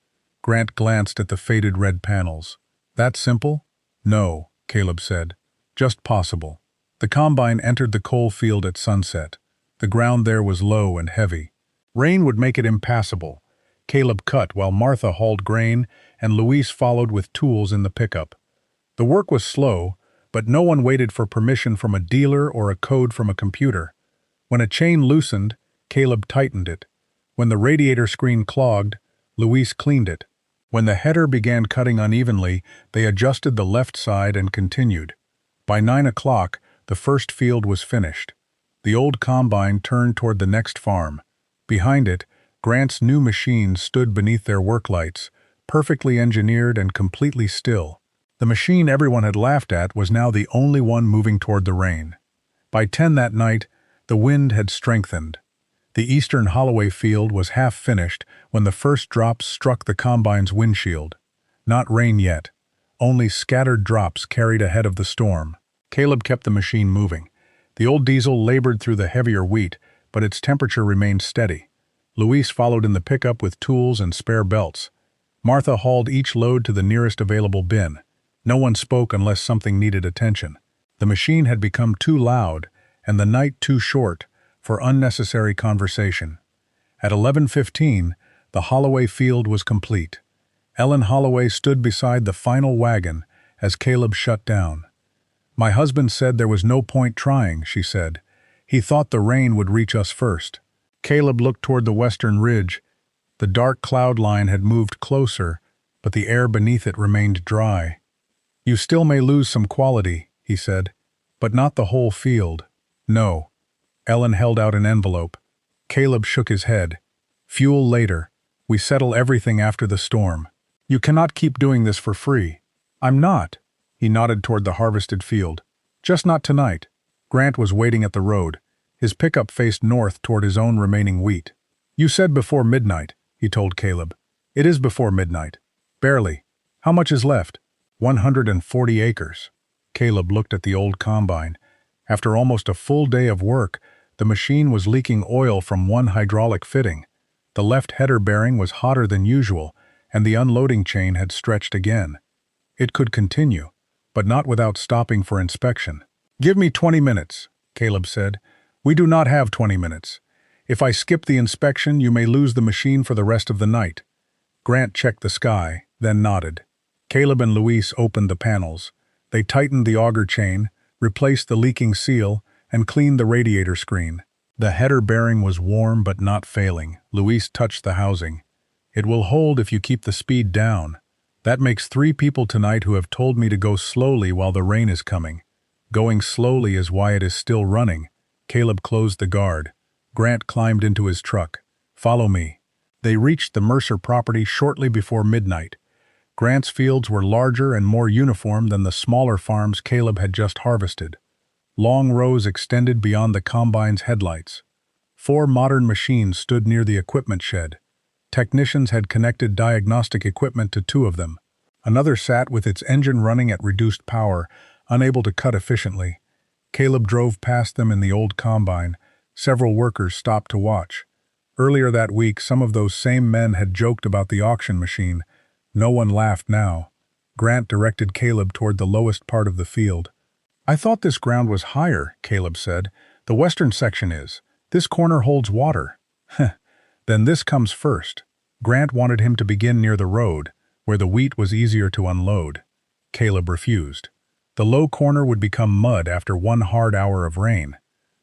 Grant glanced at the faded red panels. "That simple?" "No," Caleb said. "Just possible." The combine entered the coal field at sunset. The ground there was low and heavy. Rain would make it impassable. Caleb cut while Martha hauled grain, and Luis followed with tools in the pickup. The work was slow, but no one waited for permission from a dealer or a code from a computer. When a chain loosened, Caleb tightened it. When the radiator screen clogged, Luis cleaned it. When the header began cutting unevenly, they adjusted the left side and continued. By 9 o'clock, the first field was finished. The old combine turned toward the next farm. Behind it, Grant's new machines stood beneath their work lights, perfectly engineered and completely still. The machine everyone had laughed at was now the only one moving toward the rain. By 10 that night, The wind had strengthened. The eastern Holloway field was half finished when the first drops struck the combine's windshield. Not rain yet, only scattered drops carried ahead of the storm. Caleb kept the machine moving. The old diesel labored through the heavier wheat, but its temperature remained steady. Luis followed in the pickup with tools and spare belts. Martha hauled each load to the nearest available bin. No one spoke unless something needed attention. The machine had become too loud, and the night too short, for unnecessary conversation. At 11:15, the Holloway field was complete. Ellen Holloway stood beside the final wagon as Caleb shut down. "My husband said there was no point trying," she said. "He thought the rain would reach us first." Caleb looked toward the western ridge. The dark cloud line had moved closer, but the air beneath it remained dry. "You still may lose some quality," he said, "but not the whole field." "No." Ellen held out an envelope. Caleb shook his head. "Fuel later. We settle everything after the storm. You cannot keep doing this for free." "I'm not." He nodded toward the harvested field. "Just not tonight." Grant was waiting at the road. His pickup faced north toward his own remaining wheat. "You said before midnight," he told Caleb. "It is before midnight." "Barely. How much is left?" 140 acres. Caleb looked at the old combine. After almost a full day of work, the machine was leaking oil from one hydraulic fitting. The left header bearing was hotter than usual, and the unloading chain had stretched again. It could continue, but not without stopping for inspection. "Give me 20 minutes, Caleb said. "We do not have 20 minutes. If I skip the inspection, you may lose the machine for the rest of the night." Grant checked the sky, then nodded. Caleb and Luis opened the panels. They tightened the auger chain, replaced the leaking seal, and cleaned the radiator screen. The header bearing was warm but not failing. Luis touched the housing. "It will hold if you keep the speed down. That makes 3 people tonight who have told me to go slowly while the rain is coming. Going slowly is why it is still running." Caleb closed the guard. Grant climbed into his truck. "Follow me." They reached the Mercer property shortly before midnight. Grant's fields were larger and more uniform than the smaller farms Caleb had just harvested. Long rows extended beyond the combine's headlights. 4 modern machines stood near the equipment shed. Technicians had connected diagnostic equipment to 2 of them. Another sat with its engine running at reduced power, unable to cut efficiently. Caleb drove past them in the old combine. Several workers stopped to watch. Earlier that week, some of those same men had joked about the auction machine. No one laughed now. Grant directed Caleb toward the lowest part of the field. "I thought this ground was higher," Caleb said. "The western section is. This corner holds water." "Heh, then this comes first." Grant wanted him to begin near the road, where the wheat was easier to unload. Caleb refused. The low corner would become mud after 1 hard hour of rain.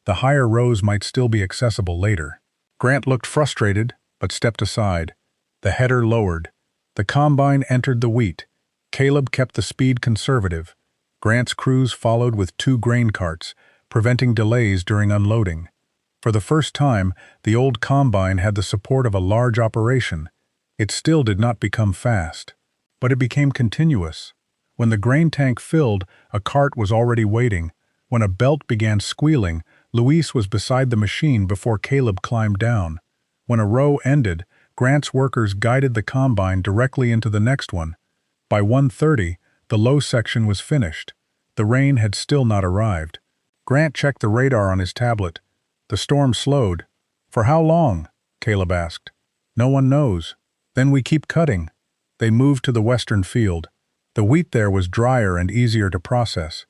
The higher rows might still be accessible later. Grant looked frustrated, but stepped aside. The header lowered. The combine entered the wheat. Caleb kept the speed conservative. Grant's crews followed with 2 grain carts, preventing delays during unloading. For the first time, the old combine had the support of a large operation. It still did not become fast, but it became continuous. When the grain tank filled, a cart was already waiting. When a belt began squealing, Luis was beside the machine before Caleb climbed down. When a row ended, Grant's workers guided the combine directly into the next one. By 1:30, the low section was finished. The rain had still not arrived. Grant checked the radar on his tablet. The storm slowed. "For how long?" Caleb asked. "No one knows." "Then we keep cutting." They moved to the western field. The wheat there was drier and easier to process.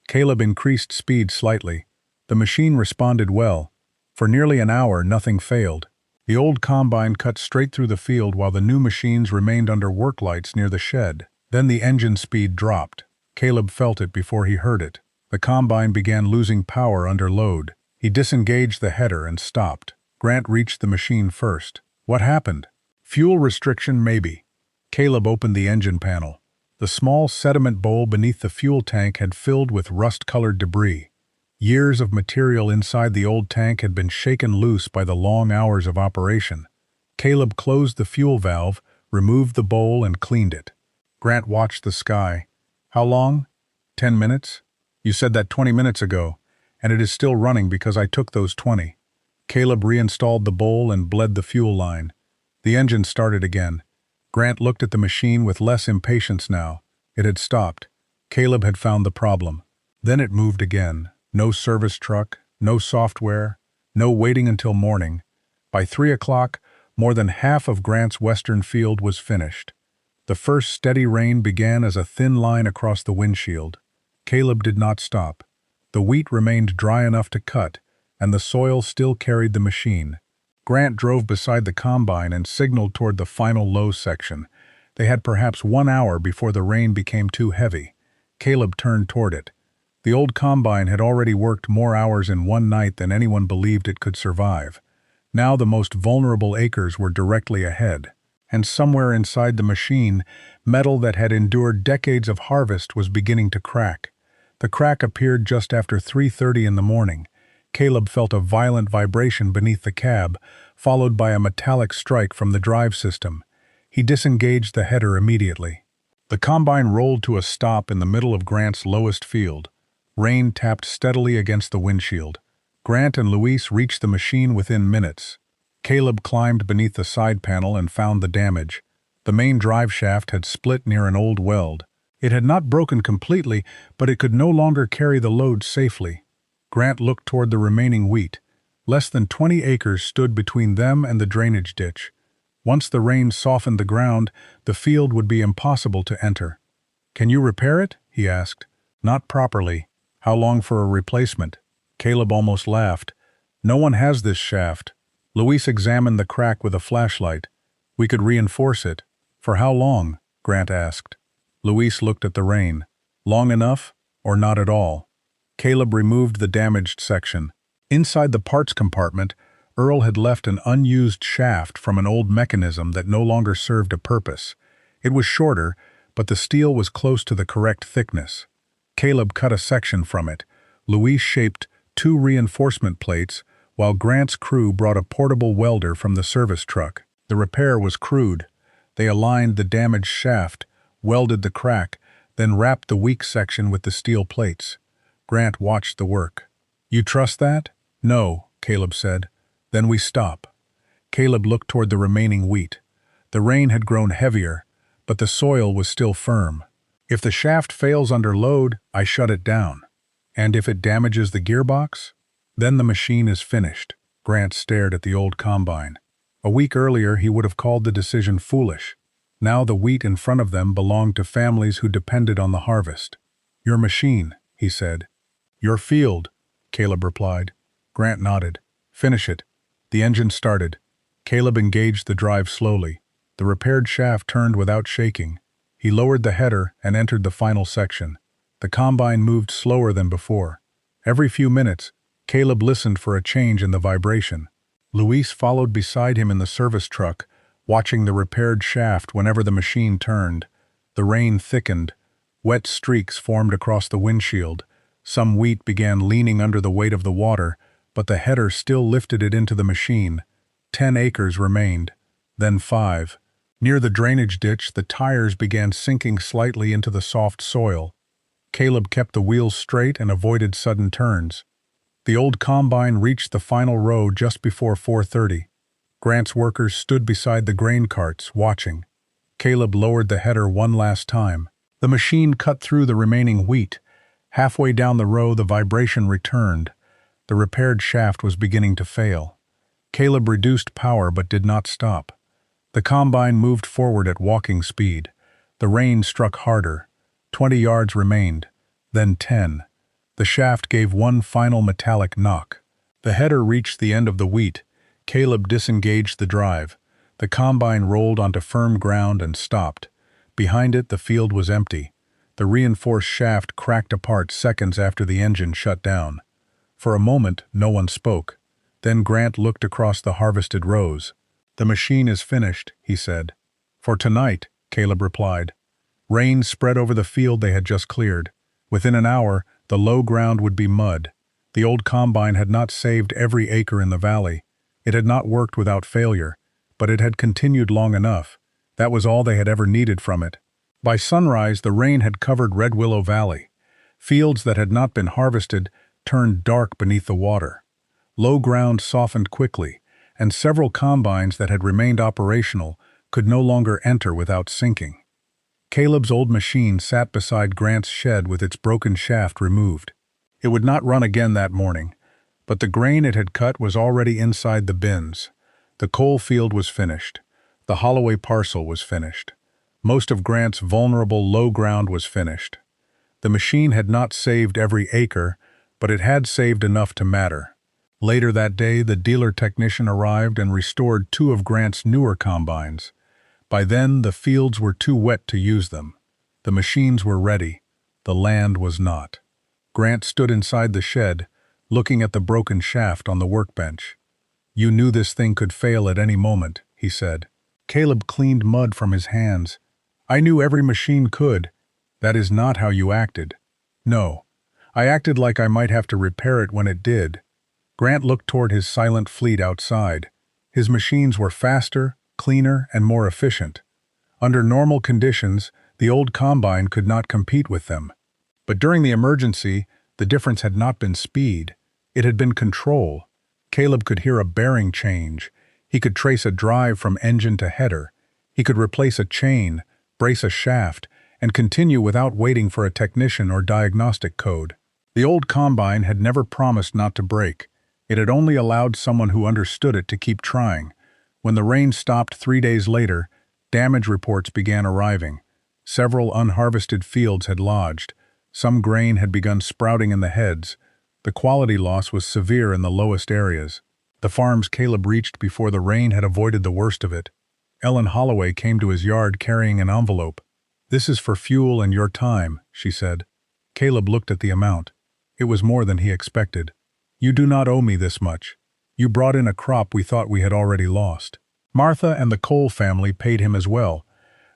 Caleb increased speed slightly. The machine responded well. For nearly an hour, nothing failed. The old combine cut straight through the field while the new machines remained under work lights near the shed. Then the engine speed dropped. Caleb felt it before he heard it. The combine began losing power under load. He disengaged the header and stopped. Grant reached the machine first. "What happened?" "Fuel restriction, maybe." Caleb opened the engine panel. The small sediment bowl beneath the fuel tank had filled with rust-colored debris. Years of material inside the old tank had been shaken loose by the long hours of operation. Caleb closed the fuel valve, removed the bowl, and cleaned it. Grant watched the sky. "How long?" 10 minutes. "You said that 20 minutes ago." and it is still running because I took those 20. Caleb reinstalled the bowl and bled the fuel line. The engine started again. Grant looked at the machine with less impatience now. It had stopped. Caleb had found the problem. Then it moved again. No service truck, no software, no waiting until morning. By 3 o'clock, more than half of Grant's western field was finished. The first steady rain began as a thin line across the windshield. Caleb did not stop. The wheat remained dry enough to cut, and the soil still carried the machine. Grant drove beside the combine and signaled toward the final low section. They had perhaps 1 hour before the rain became too heavy. Caleb turned toward it. The old combine had already worked more hours in one night than anyone believed it could survive. Now the most vulnerable acres were directly ahead. And somewhere inside the machine, metal that had endured decades of harvest was beginning to crack. The crack appeared just after 3:30 in the morning. Caleb felt a violent vibration beneath the cab, followed by a metallic strike from the drive system. He disengaged the header immediately. The combine rolled to a stop in the middle of Grant's lowest field. Rain tapped steadily against the windshield. Grant and Luis reached the machine within minutes. Caleb climbed beneath the side panel and found the damage. The main drive shaft had split near an old weld. It had not broken completely, but it could no longer carry the load safely. Grant looked toward the remaining wheat. Less than 20 acres stood between them and the drainage ditch. Once the rain softened the ground, the field would be impossible to enter. "Can you repair it?" he asked. "Not properly. How long for a replacement?" Caleb almost laughed. "No one has this shaft." Luis examined the crack with a flashlight. "We could reinforce it." "For how long?" Grant asked. Luis looked at the rain. "Long enough, or not at all?" Caleb removed the damaged section. Inside the parts compartment, Earl had left an unused shaft from an old mechanism that no longer served a purpose. It was shorter, but the steel was close to the correct thickness. Caleb cut a section from it. Luis shaped 2 reinforcement plates, while Grant's crew brought a portable welder from the service truck. The repair was crude. They aligned the damaged shaft, welded the crack, then wrapped the weak section with the steel plates. Grant watched the work. "You trust that?" "No," Caleb said. "Then we stop." Caleb looked toward the remaining wheat. The rain had grown heavier, but the soil was still firm. "If the shaft fails under load, I shut it down. And if it damages the gearbox? Then the machine is finished." Grant stared at the old combine. A week earlier he would have called the decision foolish. Now the wheat in front of them belonged to families who depended on the harvest. "Your machine," he said. "Your field," Caleb replied. Grant nodded. "Finish it." The engine started. Caleb engaged the drive slowly. The repaired shaft turned without shaking. He lowered the header and entered the final section. The combine moved slower than before. Every few minutes, Caleb listened for a change in the vibration. Luis followed beside him in the service truck, watching the repaired shaft whenever the machine turned. The rain thickened. Wet streaks formed across the windshield. Some wheat began leaning under the weight of the water, but the header still lifted it into the machine. 10 acres remained, then 5. Near the drainage ditch, the tires began sinking slightly into the soft soil. Caleb kept the wheels straight and avoided sudden turns. The old combine reached the final row just before 4:30. Grant's workers stood beside the grain carts, watching. Caleb lowered the header one last time. The machine cut through the remaining wheat. Halfway down the row, the vibration returned. The repaired shaft was beginning to fail. Caleb reduced power but did not stop. The combine moved forward at walking speed. The rain struck harder. 20 yards remained, then 10. The shaft gave one final metallic knock. The header reached the end of the wheat. Caleb disengaged the drive. The combine rolled onto firm ground and stopped. Behind it, the field was empty. The reinforced shaft cracked apart seconds after the engine shut down. For a moment, no one spoke. Then Grant looked across the harvested rows. "The machine is finished," he said. "For tonight," Caleb replied. Rain spread over the field they had just cleared. Within an hour, the low ground would be mud. The old combine had not saved every acre in the valley. It had not worked without failure, but it had continued long enough. That was all they had ever needed from it. By sunrise, the rain had covered Red Willow Valley. Fields that had not been harvested turned dark beneath the water. Low ground softened quickly, and several combines that had remained operational could no longer enter without sinking. Caleb's old machine sat beside Grant's shed with its broken shaft removed. It would not run again that morning, but the grain it had cut was already inside the bins. The coal field was finished. The Holloway parcel was finished. Most of Grant's vulnerable low ground was finished. The machine had not saved every acre, but it had saved enough to matter. Later that day, the dealer technician arrived and restored 2 of Grant's newer combines. By then, the fields were too wet to use them. The machines were ready. The land was not. Grant stood inside the shed, looking at the broken shaft on the workbench. "You knew this thing could fail at any moment," he said. Caleb cleaned mud from his hands. "I knew every machine could. That is not how you acted." "No. I acted like I might have to repair it when it did." Grant looked toward his silent fleet outside. His machines were faster, cleaner, and more efficient. Under normal conditions, the old combine could not compete with them. But during the emergency, the difference had not been speed. It had been control. Caleb could hear a bearing change. He could trace a drive from engine to header. He could replace a chain, brace a shaft, and continue without waiting for a technician or diagnostic code. The old combine had never promised not to break. It had only allowed someone who understood it to keep trying. When the rain stopped 3 days later, damage reports began arriving. Several unharvested fields had lodged. Some grain had begun sprouting in the heads. The quality loss was severe in the lowest areas. The farms Caleb reached before the rain had avoided the worst of it. Ellen Holloway came to his yard carrying an envelope. "This is for fuel and your time," she said. Caleb looked at the amount. It was more than he expected. "You do not owe me this much. You brought in a crop we thought we had already lost." Martha and the Cole family paid him as well.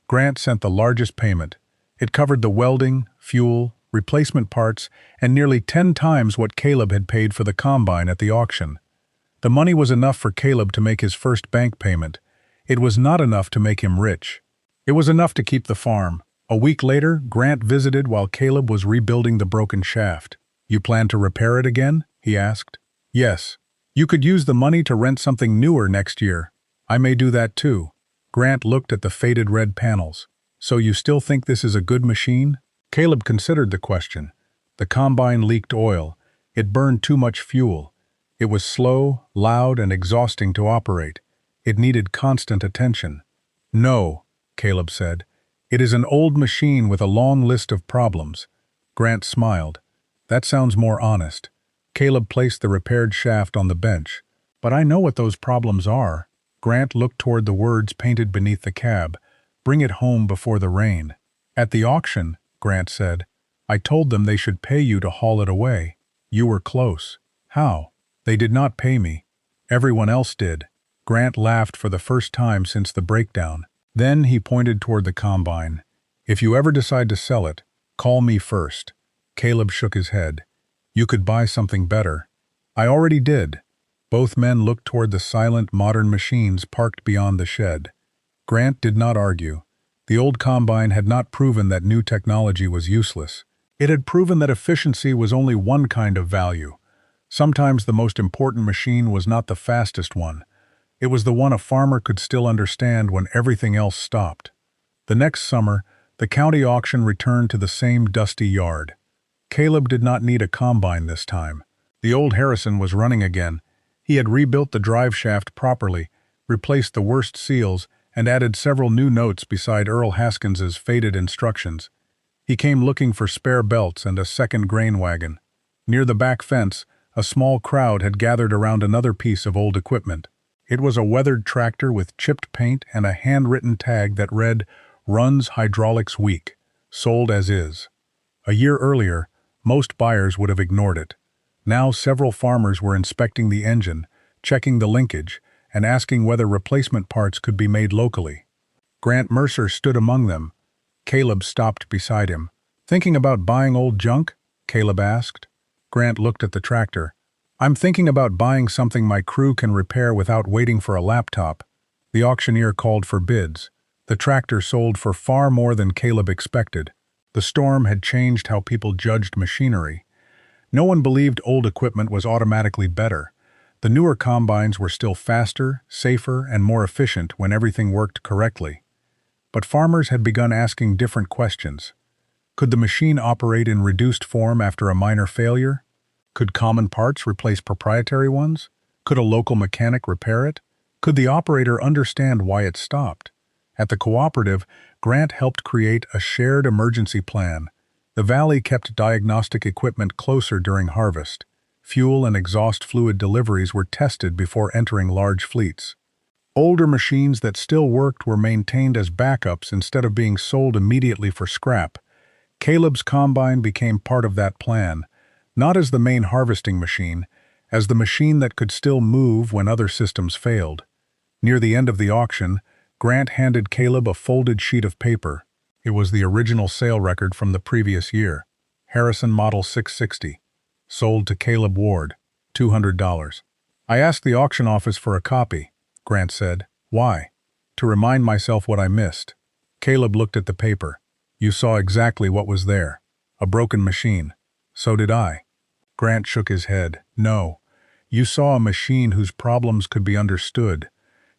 Grant sent the largest payment. It covered the welding, fuel, replacement parts, and nearly 10 times what Caleb had paid for the combine at the auction. The money was enough for Caleb to make his first bank payment. It was not enough to make him rich. It was enough to keep the farm. A week later, Grant visited while Caleb was rebuilding the broken shaft. "You plan to repair it again?" he asked. "Yes. You could use the money to rent something newer next year." "I may do that too." Grant looked at the faded red panels. "So you still think this is a good machine?" Caleb considered the question. The combine leaked oil. It burned too much fuel. It was slow, loud, and exhausting to operate. It needed constant attention. "No," Caleb said. "It is an old machine with a long list of problems." Grant smiled. "That sounds more honest." Caleb placed the repaired shaft on the bench. "But I know what those problems are." Grant looked toward the words painted beneath the cab. "Bring it home before the rain." "At the auction," Grant said, "I told them they should pay you to haul it away. You were close." "How?" "They did not pay me. Everyone else did." Grant laughed for the first time since the breakdown. Then he pointed toward the combine. "If you ever decide to sell it, call me first." Caleb shook his head. "You could buy something better." "I already did." Both men looked toward the silent, modern machines parked beyond the shed. Grant did not argue. The old combine had not proven that new technology was useless. It had proven that efficiency was only one kind of value. Sometimes the most important machine was not the fastest one. It was the one a farmer could still understand when everything else stopped. The next summer, the county auction returned to the same dusty yard. Caleb did not need a combine this time. The old Harrison was running again. He had rebuilt the drive shaft properly, replaced the worst seals, and added several new notes beside Earl Haskins's faded instructions. He came looking for spare belts and a second grain wagon. Near the back fence, a small crowd had gathered around another piece of old equipment. It was a weathered tractor with chipped paint and a handwritten tag that read, "Runs hydraulics weak, sold as is." A year earlier, most buyers would have ignored it. Now several farmers were inspecting the engine, checking the linkage, and asking whether replacement parts could be made locally. Grant Mercer stood among them. Caleb stopped beside him. "Thinking about buying old junk?" Caleb asked. Grant looked at the tractor. "I'm thinking about buying something my crew can repair without waiting for a laptop." The auctioneer called for bids. The tractor sold for far more than Caleb expected. The storm had changed how people judged machinery. No one believed old equipment was automatically better. The newer combines were still faster, safer, and more efficient when everything worked correctly. But farmers had begun asking different questions. Could the machine operate in reduced form after a minor failure? Could common parts replace proprietary ones? Could a local mechanic repair it? Could the operator understand why it stopped? At the cooperative, Grant helped create a shared emergency plan. The valley kept diagnostic equipment closer during harvest. Fuel and exhaust fluid deliveries were tested before entering large fleets. Older machines that still worked were maintained as backups instead of being sold immediately for scrap. Caleb's combine became part of that plan, not as the main harvesting machine, as the machine that could still move when other systems failed. Near the end of the auction, Grant handed Caleb a folded sheet of paper. It was the original sale record from the previous year. Harrison Model 660. Sold to Caleb Ward. $200. I asked the auction office for a copy, Grant said. Why? To remind myself what I missed. Caleb looked at the paper. You saw exactly what was there. A broken machine. So did I. Grant shook his head. No. You saw a machine whose problems could be understood.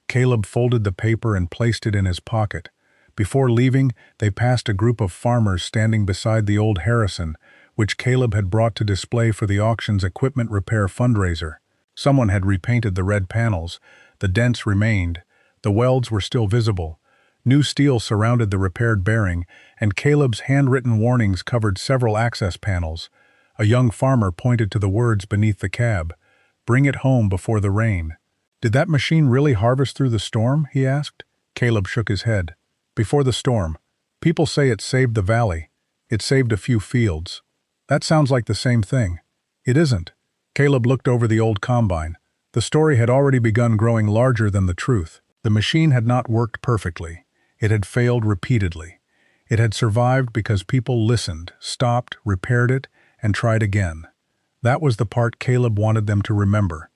Caleb folded the paper and placed it in his pocket. Before leaving, they passed a group of farmers standing beside the old Harrison, which Caleb had brought to display for the auction's equipment repair fundraiser. Someone had repainted the red panels. The dents remained. The welds were still visible. New steel surrounded the repaired bearing, and Caleb's handwritten warnings covered several access panels. A young farmer pointed to the words beneath the cab. Bring it home before the rain. Did that machine really harvest through the storm? He asked. Caleb shook his head. Before the storm. People say it saved the valley. It saved a few fields. That sounds like the same thing. It isn't. Caleb looked over the old combine. The story had already begun growing larger than the truth. The machine had not worked perfectly. It had failed repeatedly. It had survived because people listened, stopped, repaired it, and tried again. That was the part Caleb wanted them to remember.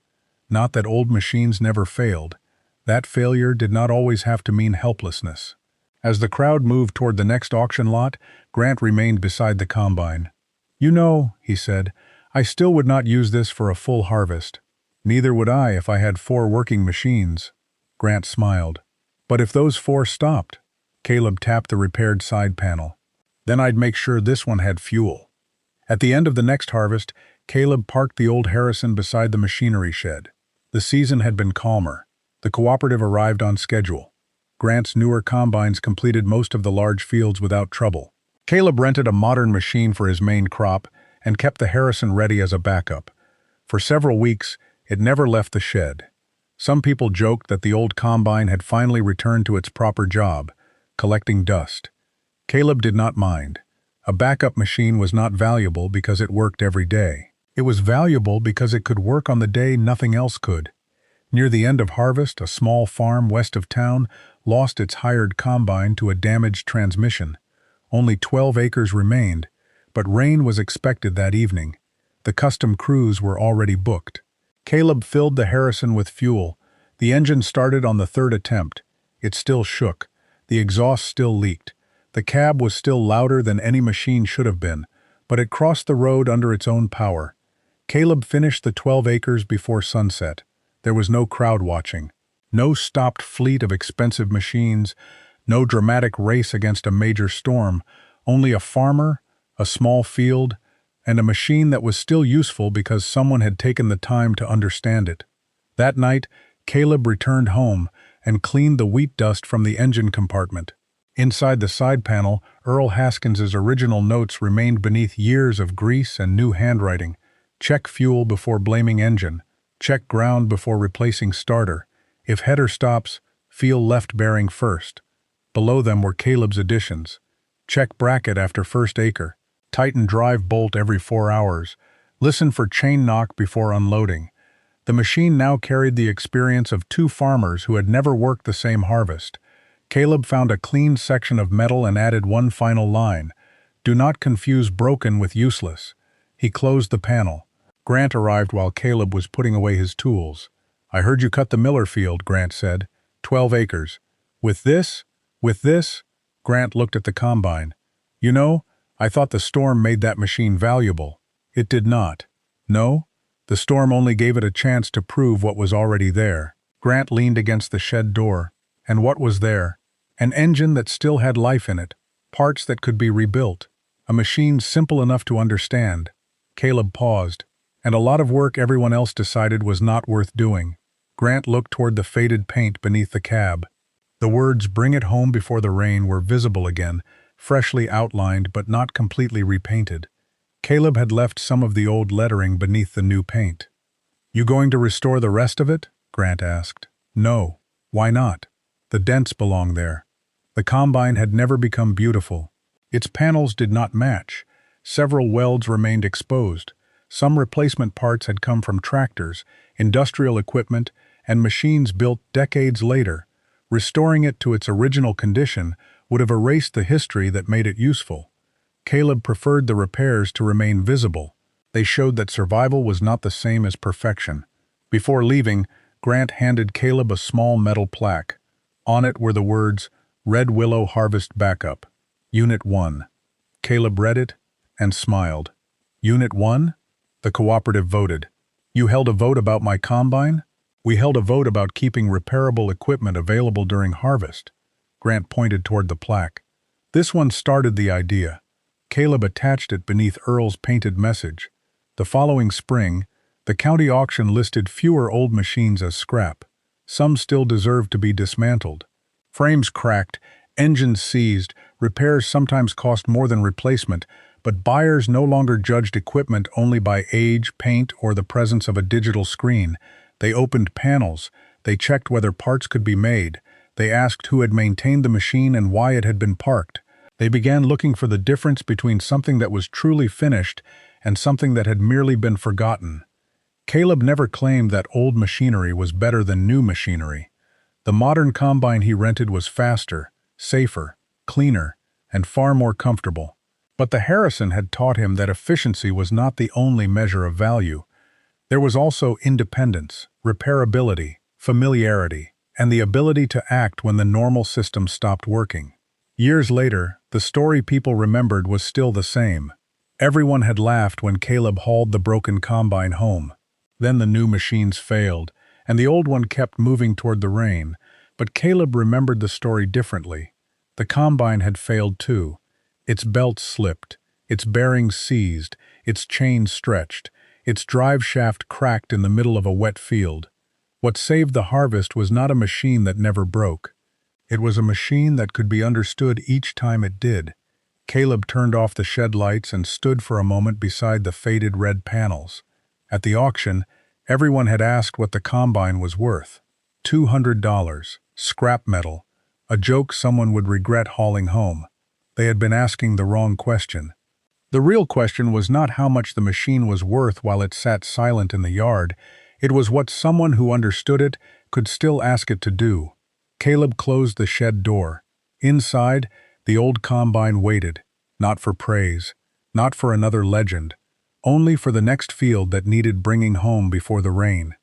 Not that old machines never failed. That failure did not always have to mean helplessness. As the crowd moved toward the next auction lot, Grant remained beside the combine. You know, he said, I still would not use this for a full harvest. Neither would I if I had 4 working machines. Grant smiled. But if those 4 stopped? Caleb tapped the repaired side panel. Then I'd make sure this one had fuel. At the end of the next harvest, Caleb parked the old Harrison beside the machinery shed. The season had been calmer. The cooperative arrived on schedule. Grant's newer combines completed most of the large fields without trouble. Caleb rented a modern machine for his main crop and kept the Harrison ready as a backup. For several weeks, it never left the shed. Some people joked that the old combine had finally returned to its proper job, collecting dust. Caleb did not mind. A backup machine was not valuable because it worked every day. It was valuable because it could work on the day nothing else could. Near the end of harvest, a small farm west of town lost its hired combine to a damaged transmission. Only 12 acres remained, but rain was expected that evening. The custom crews were already booked. Caleb filled the Harrison with fuel. The engine started on the 3rd attempt. It still shook. The exhaust still leaked. The cab was still louder than any machine should have been, but it crossed the road under its own power. Caleb finished the 12 acres before sunset. There was no crowd watching, no stopped fleet of expensive machines, no dramatic race against a major storm, only a farmer, a small field, and a machine that was still useful because someone had taken the time to understand it. That night, Caleb returned home and cleaned the wheat dust from the engine compartment. Inside the side panel, Earl Haskins's original notes remained beneath years of grease and new handwriting. Check fuel before blaming engine. Check ground before replacing starter. If header stops, feel left bearing first. Below them were Caleb's additions. Check bracket after first acre. Tighten drive bolt every 4 hours. Listen for chain knock before unloading. The machine now carried the experience of 2 farmers who had never worked the same harvest. Caleb found a clean section of metal and added one final line. Do not confuse broken with useless. He closed the panel. Grant arrived while Caleb was putting away his tools. I heard you cut the Miller field, Grant said. 12 acres. With this? With this? Grant looked at the combine. You know, I thought the storm made that machine valuable. It did not. No, the storm only gave it a chance to prove what was already there. Grant leaned against the shed door, and what was there? An engine that still had life in it, parts that could be rebuilt, a machine simple enough to understand. Caleb paused, and a lot of work everyone else decided was not worth doing. Grant looked toward the faded paint beneath the cab. The words "Bring it home before the rain" were visible again, freshly outlined but not completely repainted. Caleb had left some of the old lettering beneath the new paint. "You going to restore the rest of it?" Grant asked. "No. Why not? The dents belong there." The combine had never become beautiful. Its panels did not match. Several welds remained exposed. Some replacement parts had come from tractors, industrial equipment, and machines built decades later. Restoring it to its original condition would have erased the history that made it useful. Caleb preferred the repairs to remain visible. They showed that survival was not the same as perfection. Before leaving, Grant handed Caleb a small metal plaque. On it were the words, "Red Willow Harvest Backup, Unit 1. Caleb read it and smiled. "Unit 1? The cooperative voted. "You held a vote about my combine?" "We held a vote about keeping repairable equipment available during harvest." Grant pointed toward the plaque. "This one started the idea." Caleb attached it beneath Earl's painted message. The following spring, the county auction listed fewer old machines as scrap. Some still deserved to be dismantled. Frames cracked, engines seized, repairs sometimes cost more than replacement, but buyers no longer judged equipment only by age, paint, or the presence of a digital screen. They opened panels, they checked whether parts could be made, they asked who had maintained the machine and why it had been parked. They began looking for the difference between something that was truly finished and something that had merely been forgotten. Caleb never claimed that old machinery was better than new machinery. The modern combine he rented was faster, safer, cleaner, and far more comfortable. But the Harrison had taught him that efficiency was not the only measure of value. There was also independence, repairability, familiarity, and the ability to act when the normal system stopped working. Years later, the story people remembered was still the same. Everyone had laughed when Caleb hauled the broken combine home. Then the new machines failed, and the old one kept moving toward the rain. But Caleb remembered the story differently. The combine had failed too. Its belt slipped, its bearings seized, its chains stretched, its drive shaft cracked in the middle of a wet field. What saved the harvest was not a machine that never broke. It was a machine that could be understood each time it did. Caleb turned off the shed lights and stood for a moment beside the faded red panels. At the auction, everyone had asked what the combine was worth. $200, scrap metal, a joke someone would regret hauling home. They had been asking the wrong question. The real question was not how much the machine was worth while it sat silent in the yard. It was what someone who understood it could still ask it to do. Caleb closed the shed door. Inside, the old combine waited, not for praise, not for another legend, only for the next field that needed bringing home before the rain.